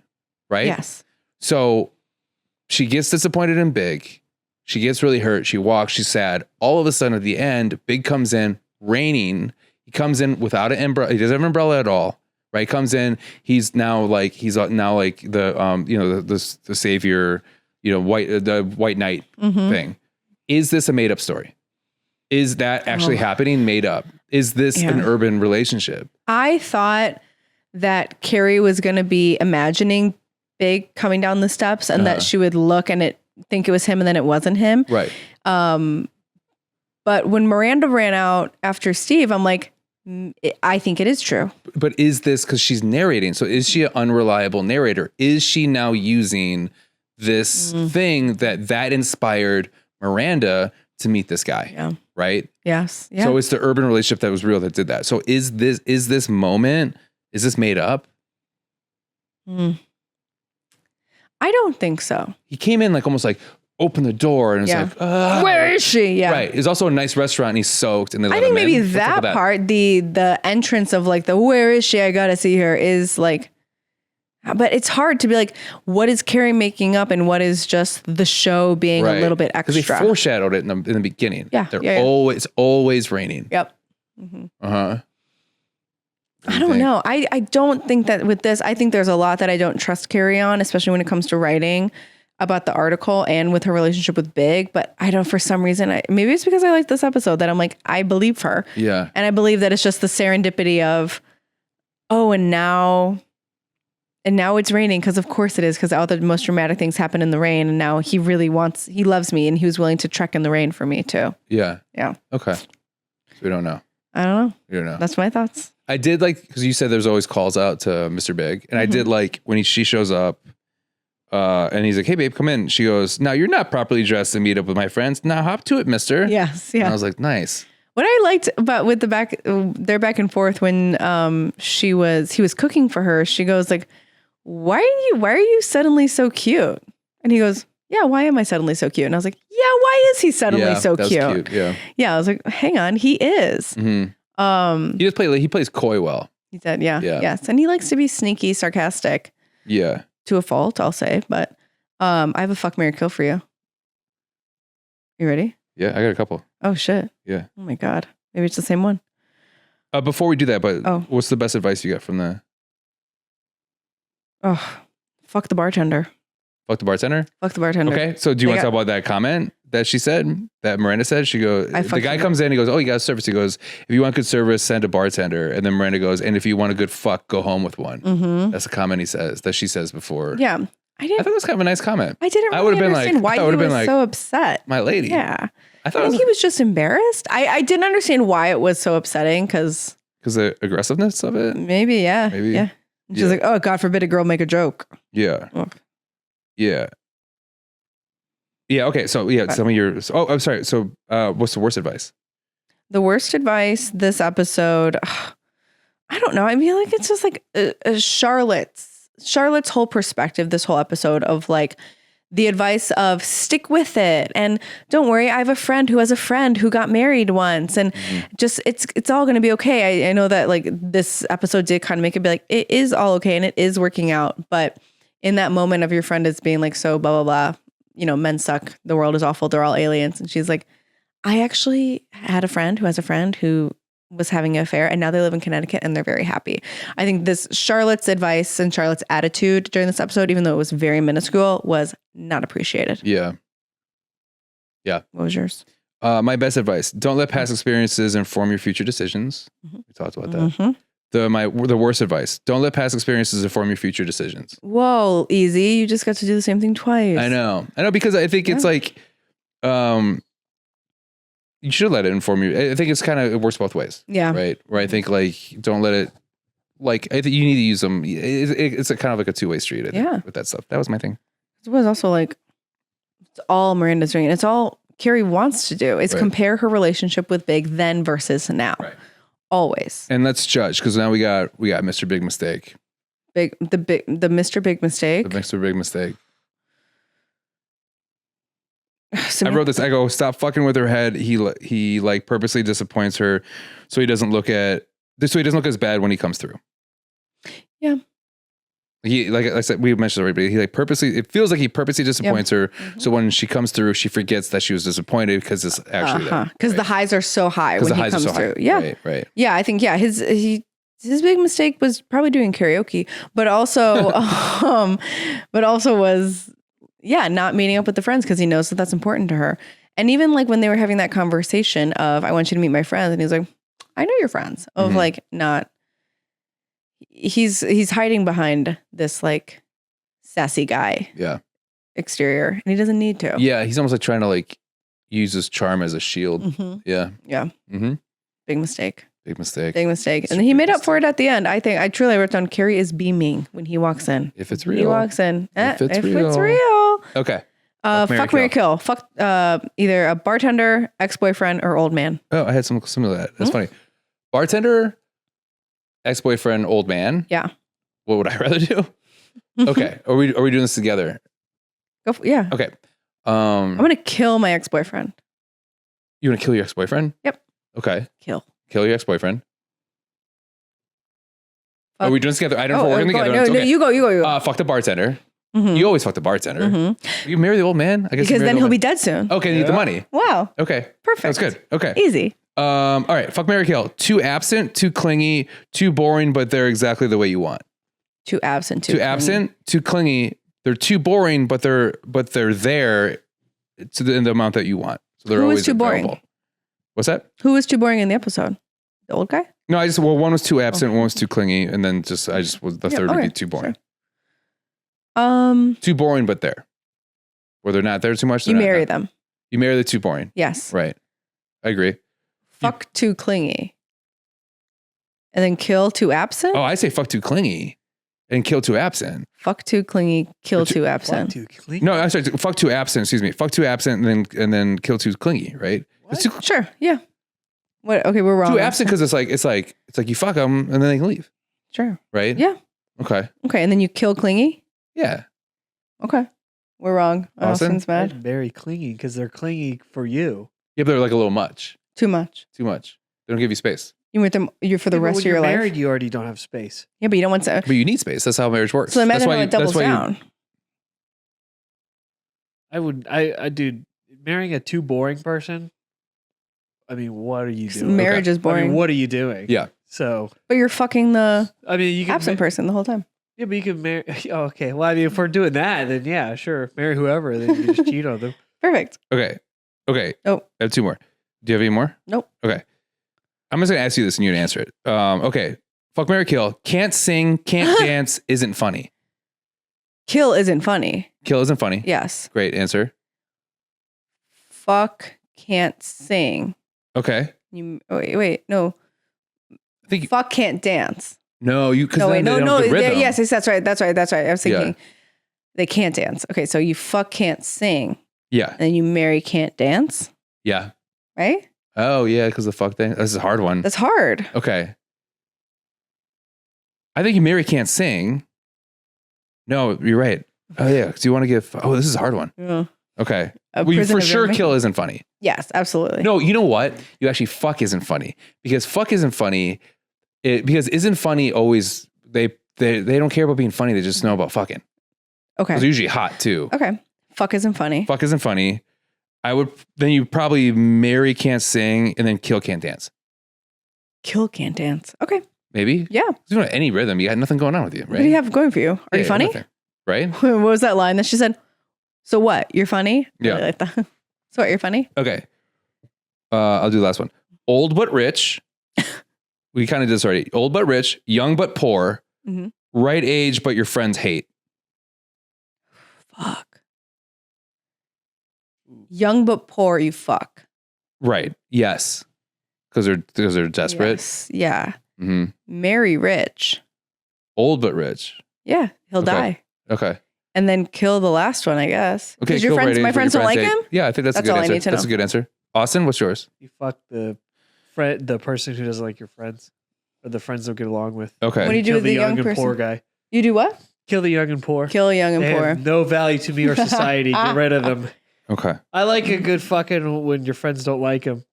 Right? Yes. So she gets disappointed in Big. She gets really hurt. She walks. She's sad. All of a sudden at the end, Big comes in, raining. He comes in without an umbrella. He doesn't have an umbrella at all. Right? He comes in. He's now like the savior, the white knight thing. Is this a made up story? Is that actually happening? Made up? Is this an urban relationship? I thought that Carrie was going to be imagining Big coming down the steps and that she would look and think it was him and then it wasn't him. Right. But when Miranda ran out after Steve, I'm like, I think it is true. But is this because she's narrating? So is she an unreliable narrator? Is she now using this thing that inspired Miranda to meet this guy? Yeah. Right? Yes. Yeah. So it's the urban relationship that was real that did that. So is this moment, is this made up? I don't think so. He came in like almost like open the door and it's like, where is she? Yeah. Right. It's also a nice restaurant and he's soaked and they let I think him maybe in. that part, the entrance of like the where is she? I gotta see her is like, but it's hard to be like, what is Carrie making up and what is just the show being a little bit extra? Because they foreshadowed it in the beginning. Yeah. It's always raining. Yep. I don't know. I don't think that with this, I think there's a lot that I don't trust Carrie on, especially when it comes to writing about the article and with her relationship with Big. But I don't, for some reason, maybe it's because I like this episode that I'm like, I believe her. Yeah. And I believe that it's just the serendipity of, and now it's raining because of course it is, because all the most dramatic things happen in the rain. And now he loves me and he was willing to trek in the rain for me too. Yeah. Yeah. Okay. So we don't know. I don't know. We don't know. That's my thoughts. I did like, because you said there's always calls out to Mr. Big. And I did like when she shows up and he's like, hey babe, come in. She goes, now you're not properly dressed to meet up with my friends. Now hop to it, mister. Yes. Yeah. And I was like, nice. What I liked about with their back and forth when he was cooking for her, she goes like, why are you suddenly so cute? And he goes, yeah, why am I suddenly so cute? And I was like, yeah, why is he suddenly so cute? Yeah. Yeah. I was like, hang on, he is. He plays coy well. He said, yeah. Yes. And he likes to be sneaky, sarcastic. Yeah. To a fault, I'll say. But I have a fuck, marry, kill for you. You ready? Yeah, I got a couple. Oh shit. Yeah. Oh my God. Maybe it's the same one. Before we do that, what's the best advice you got from the? Oh, fuck the bartender. Fuck the bartender? Fuck the bartender. Okay, so do you want to talk about that comment? that she said, that Miranda said. She goes, the guy comes in, he goes, oh, you got service. He goes, if you want good service, send a bartender. And then Miranda goes, and if you want a good fuck, go home with one. That's a comment she says before. Yeah. I thought it was kind of a nice comment. I didn't really understand why he was so upset. My lady. Yeah. I think he was just embarrassed. I didn't understand why it was so upsetting because the aggressiveness of it? Maybe, yeah. Yeah. She's like, oh, God forbid a girl make a joke. Yeah. Oh. Yeah. Yeah. Okay. So some of your. Oh, I'm sorry. So, what's the worst advice? The worst advice this episode. I don't know. I feel like it's just like Charlotte's whole perspective. This whole episode of like the advice of stick with it and don't worry. I have a friend who has a friend who got married once, and just it's all going to be okay. I know that like this episode did kind of make it be like it is all okay and it is working out, but in that moment of your friend is being like so blah blah blah. Men suck. The world is awful. They're all aliens. And she's like, I actually had a friend who has a friend who was having an affair and now they live in Connecticut and they're very happy. I think this Charlotte's advice and Charlotte's attitude during this episode, even though it was very minuscule, was not appreciated. Yeah. Yeah. What was yours? My best advice. Don't let past experiences inform your future decisions. We talked about that. The worst advice. Don't let past experiences inform your future decisions. Whoa, easy. You just got to do the same thing twice. I know because I think it's like, you should let it inform you. I think it's kind of, it works both ways. Yeah. Right. Where I think like, don't let it, like, I think you need to use them. It's a kind of like a two-way street. I think, with that stuff. That was my thing. It was also like, it's all Miranda's doing. It's all Carrie wants to do is compare her relationship with Big then versus now. Right. Always. And let's judge, because now we got Mr. Big Mistake. The Mr. Big Mistake. The Mr. Big Mistake. I wrote this. I go, stop fucking with her head. He like purposely disappoints her, so he doesn't look as bad when he comes through. Yeah. He, like I said, we mentioned already, but it feels like he purposely disappoints her. So when she comes through, she forgets that she was disappointed because it's actually because the highs are so high when he comes through. Yeah. Right. Yeah. I think, his big mistake was probably doing karaoke, but also, was, not meeting up with the friends because he knows that that's important to her. And even like when they were having that conversation of, I want you to meet my friends. And he's like, I know your friends. Of like, not. He's hiding behind this like sassy guy exterior, and he doesn't need to. Yeah, he's almost like trying to like use his charm as a shield. Yeah. Big mistake. Big mistake. And he made up for it at the end. I think I truly wrote down Carrie is beaming when he walks in. If it's real. He walks in. If it's real. Okay. Fuck, marry, kill. Fuck either a bartender, ex-boyfriend, or old man. Oh, I had some similar to that. That's funny. Bartender, ex-boyfriend, old man. Yeah. What would I rather do? Okay. Are we doing this together? Go for, yeah. Okay. I'm gonna kill my ex-boyfriend. You want to kill your ex-boyfriend? Yep. Okay. Kill your ex-boyfriend. Are we doing this together? I don't know if we're working together. No, you go. Fuck the bartender. You always fuck the bartender. You marry the old man? I guess because then he'll be dead soon. Okay, need the money. Wow. Okay. Perfect. That's good. Okay. Easy. All right. Fuck, marry, kill. Too absent, too clingy, too boring, but they're exactly the way you want. Too absent, too clingy. They're too boring, but they're there to the amount that you want. So they're always too available. Boring? What's that? Who was too boring in the episode? The old guy? No, one was too absent, one was too clingy, and then I just was the third would be too boring. Sure. Too boring, but there. Where they're not there too much. You marry them. You marry the too boring. Yes. Right. I agree. Fuck too clingy. And then kill too absent? Oh, I say fuck too clingy and kill too absent. Fuck too clingy, kill too absent. Fuck too clingy? No, I'm sorry. Fuck too absent. Excuse me. Fuck too absent and then kill too clingy. Right? Sure. Yeah. What? Okay, we're wrong. Too absent because it's like you fuck them and then they can leave. Sure. Right? Yeah. Okay. Okay, and then you kill clingy? Yeah. Okay. We're wrong. Austin's mad. That's very clingy because they're clingy for you. Yeah, but they're like a little much. Too much. They don't give you space. You with them for the rest of your life. When you're married, you already don't have space. Yeah, but you don't want to. But you need space. That's how marriage works. So imagine how it doubles down. Dude, marrying a too boring person. I mean, what are you doing? Marriage is boring. I mean, what are you doing? Yeah. So. But you're fucking the you can absent person the whole time. Yeah, but you can marry. Oh, okay. Well, I mean, if we're doing that, then yeah, sure. Marry whoever, then you can just cheat on them. Perfect. Okay. Okay. Oh. I have 2 more. Do you have any more? Nope. Okay. I'm just going to ask you this and you can answer it. Okay. Fuck, marry, kill. Can't sing, can't dance, isn't funny. Kill isn't funny. Kill isn't funny. Yes. Great answer. Fuck can't sing. Okay. Wait, no. I think Fuck can't dance. no, you. No, wait, no. Rhythm. Yes, that's right. I was thinking they can't dance. Okay, so you fuck can't sing, Yeah. and then you marry can't dance, Yeah. right? Oh yeah, because the fuck thing. This is a hard one. That's hard. Okay. I think you marry can't sing. No, you're right. Oh yeah, because you want to give. Oh, this is a hard one. Yeah. Okay. A Well, prison for of sure, inmate. kill isn't funny. Yes, absolutely. No, you know what? You actually fuck isn't funny because fuck isn't funny. Because isn't funny always they don't care about being funny. They just know about fucking. Okay. It's usually hot too. Okay. Fuck isn't funny. Fuck isn't funny. I would then you probably marry can't sing and then kill can't dance. Kill can't dance. Okay. Maybe. Yeah. You don't have any rhythm. You got nothing going on with you, right? What do you have going for you? Are you funny? Nothing, right? What was that line that she said? So what? You're funny? Yeah. Really like that. So what? You're funny? Okay. I'll do the last one. Old but rich. We kind of did this already. Old but rich, young but poor, Mm-hmm. right age but your friends hate. Fuck. Young but poor, you fuck. Right. Yes. Because they're desperate. Yes. Yeah. hmm Marry rich. Old but rich. Yeah. He'll Okay. die. Okay. And then kill the last one, I guess. Okay. Because your kill friends, right age, my but friends your don't like hate. him? Yeah, I think that's a That's good all I answer. need to That's a know. good answer. Austin, what's yours? You fuck the person who doesn't like your friends, or the friends don't get along with. Okay. What do you do Kill with the the young young and poor person? guy. You do what? Kill the young and poor. Kill young and They poor. have no value to me or society. Get rid of them. Okay. I like a good fucking when your friends don't like him,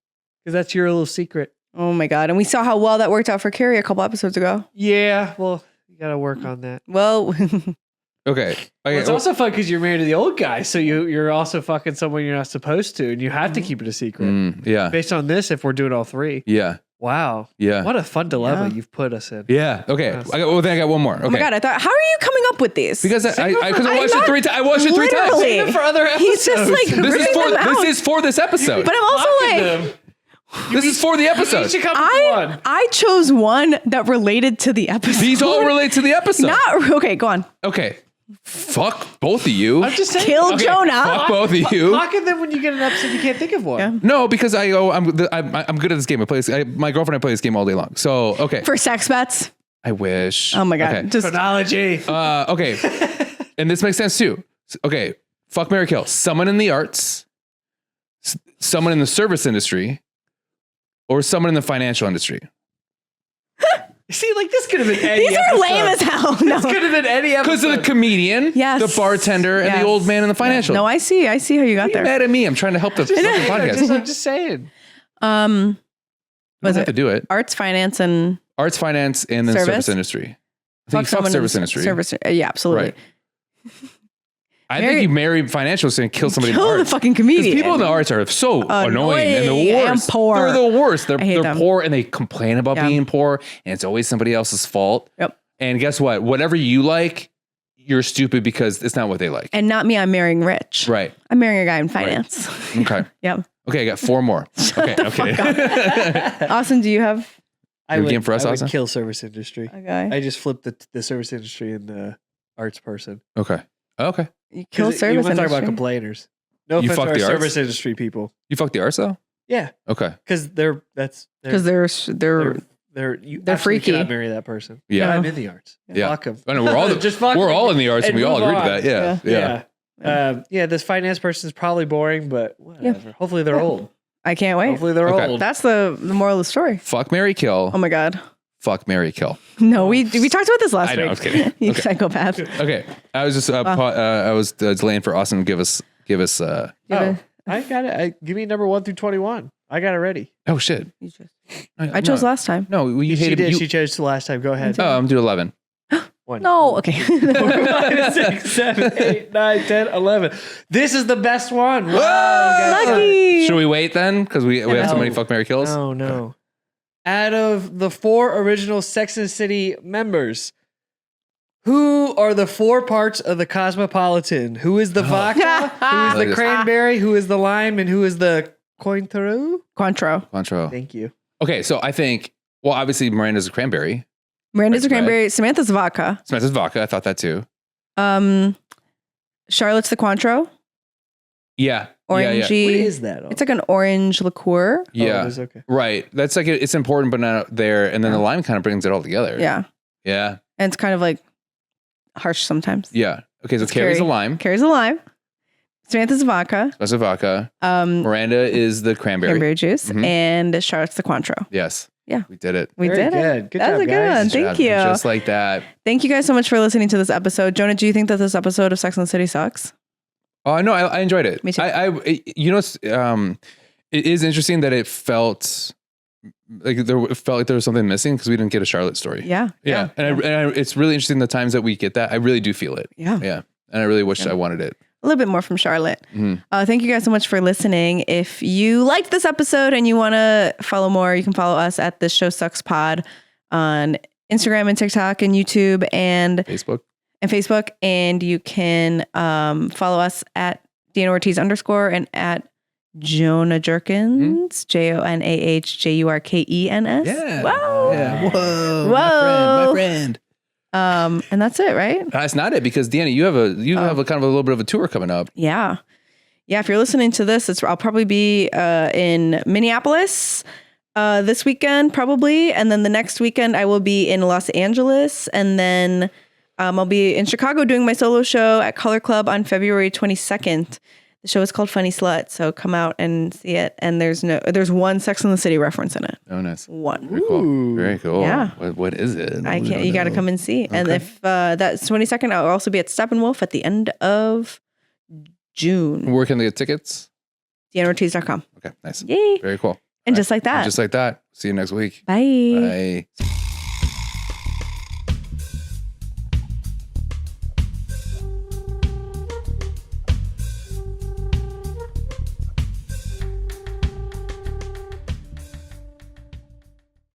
because that's your little secret. Oh my God. And we saw how well that worked out for Carrie a couple episodes ago. Yeah, well, you gotta work on that. Well, Okay. Well, Okay. it's also fun because you're married to the old guy, so you're also fucking someone you're not supposed to, and you have to keep it a secret. Yeah. Based on this, if we're doing all 3, Yeah. wow, Yeah. what a fun dilemma Yeah. you've put us in. Yeah. Okay. Yes. Then I got one more. Okay. oh my God. I thought, how are you coming up with these? Because I watched I'm it not- 3 times. I watched it 3 times. Literally. Save it for other He's just episodes. like This is ripping for them out. this is for this episode. But I'm also Fucking like, them. This is for the You episode. should come with one. I chose one that related to the episode. These all relate to the episode. Not okay. Go on. Okay. Fuck both of you. I'm just saying. Kill Okay, Jonah. Fuck both of you. How can then when you get an episode you can't think of one? Yeah. No, because I'm good at this game. My girlfriend and I play this game all day long. So okay. For sex bets. I wish. Oh my God. Okay. Just Chronology. Okay. And this makes sense too. Okay. Fuck, marry, kill. Someone in the arts, someone in the service industry, or someone in the financial industry. See, like this could have been any these are episode. lame as hell. No. This could have been any episode. Because of the comedian, Yes. the bartender, and Yes. the old man in the financial. No, I see how you got You're there. mad at me. I'm trying to help the fucking podcast. I'm just saying. You Was don't have to it do it. arts, finance, and Arts, finance, and then service Service? industry. I think you fuck someone in service the industry. Service, yeah, absolutely. Right. I think you marry financial and kill somebody Kill in the the arts. fucking Because comedian. people in the arts are so annoying and the and worst. poor. They're the worst. I hate They're them. poor and they complain about Yeah. being poor, and it's always somebody else's fault. Yep. And guess what? Whatever you like, you're stupid because it's not what they like. And not me. I'm marrying rich. Right. I'm marrying a guy in finance. Okay. Yep. Okay, I got 4 more. Okay. Austin, do you have You have a game for us, I Austin? would kill service industry. a guy? I just flipped the service industry and the arts person. Okay. Okay. You kill 'Cause service You want to talk about industry? complainers. No You offense fuck to our the arts? service industry people. You fuck the arts though? Yeah, Okay. because Because they're they're you they're absolutely freaky. cannot marry that person. Yeah. But I'm in the arts. Yeah. Fuck them. I know we're all in the arts and we all move agree to on. that. Yeah. Yeah. Yeah. Yeah. This finance person is probably boring, but whatever. Hopefully they're old. I can't wait. Hopefully they're Okay. old. That's the moral of the story. Fuck, marry, kill. Oh my God. Fuck, marry, kill. No, we talked about this last I know, week. I was kidding. You Okay. psychopath. Okay. I was just I was delaying for Austin to give us Oh, I got it. Give me number 1 through 21. I got it ready. oh shit. I chose last time. No, you She hated did. you. She chose the last time. Go ahead. Oh, I'm doing 11. 1, No, okay. 5, 6, 7, 8, 9, 10, 11. This is the best one. Wow, guys. Lucky. Should we wait then? Because we have so many No. fuck, marry, kills. Oh no. Out of the 4 original Sex and the City members, Who are the 4 parts of the Cosmopolitan? Who is the vodka? Who is the cranberry? Who is the lime? And who is the Cointreau? Cointreau. Thank you. Okay, so I think, well, obviously Miranda's a cranberry. Miranda's a cranberry. Samantha's vodka. Samantha's vodka. I thought that too. Charlotte's the Cointreau. Yeah. Orangey. What is that? It's like an orange liqueur. Yeah. Oh, it is? Okay. Right. That's like, it's important, but not there. And then the lime kind of brings it all together. Yeah. Yeah. And it's kind of like harsh sometimes. Yeah. Okay, so Carrie's a lime. Carrie's a lime. Samantha's a vodka. That's a vodka. Miranda is the cranberry Juice. Mhm. And Charlotte's the Cointreau. Yes. Yeah. We did it. We Very did good. it. Good That job, was a good guys. one. Good Thank job. you. Just like that. Thank you guys so much for listening to this episode. Jonah, do you think that this episode of Sex and the City sucks? Oh, no, I enjoyed it. Me too. It is interesting that it felt like there was something missing because we didn't get a Charlotte story. Yeah. Yeah. And it's really interesting the times that we get that. I really do feel it. Yeah. Yeah. And I really wish I wanted it. A little bit more from Charlotte. Mhm. Thank you guys so much for listening. If you liked this episode and you want to follow more, you can follow us at This Show Sucks Pod on Instagram and TikTok and YouTube and Facebook. And you can follow us at Deanna Ortiz _ and at Jonah Jurkens, JONAHJURKENS. Yeah. Wow. Yeah. Whoa. Whoa. My friend. And that's it, right? That's not it, because Deanna, you have a kind of a little bit of a tour coming up. Yeah. Yeah. If you're listening to this, I'll probably be in Minneapolis this weekend, probably. And then the next weekend I will be in Los Angeles. And then I'll be in Chicago doing my solo show at Color Club on February 22nd. The show is called Funny Slut, so come out and see it. And there's one Sex and the City reference in it. Oh, nice. One. Very cool. Very cool. Yeah. What is it? I can't. You got to come and see. Okay. And if that's 22nd, I'll also be at Steppenwolf at the end of June. Where can they get tickets? DeannaOrtiz.com. Okay, nice. Yay. Very cool. And just like that. Just like that. See you next week. Bye. Bye.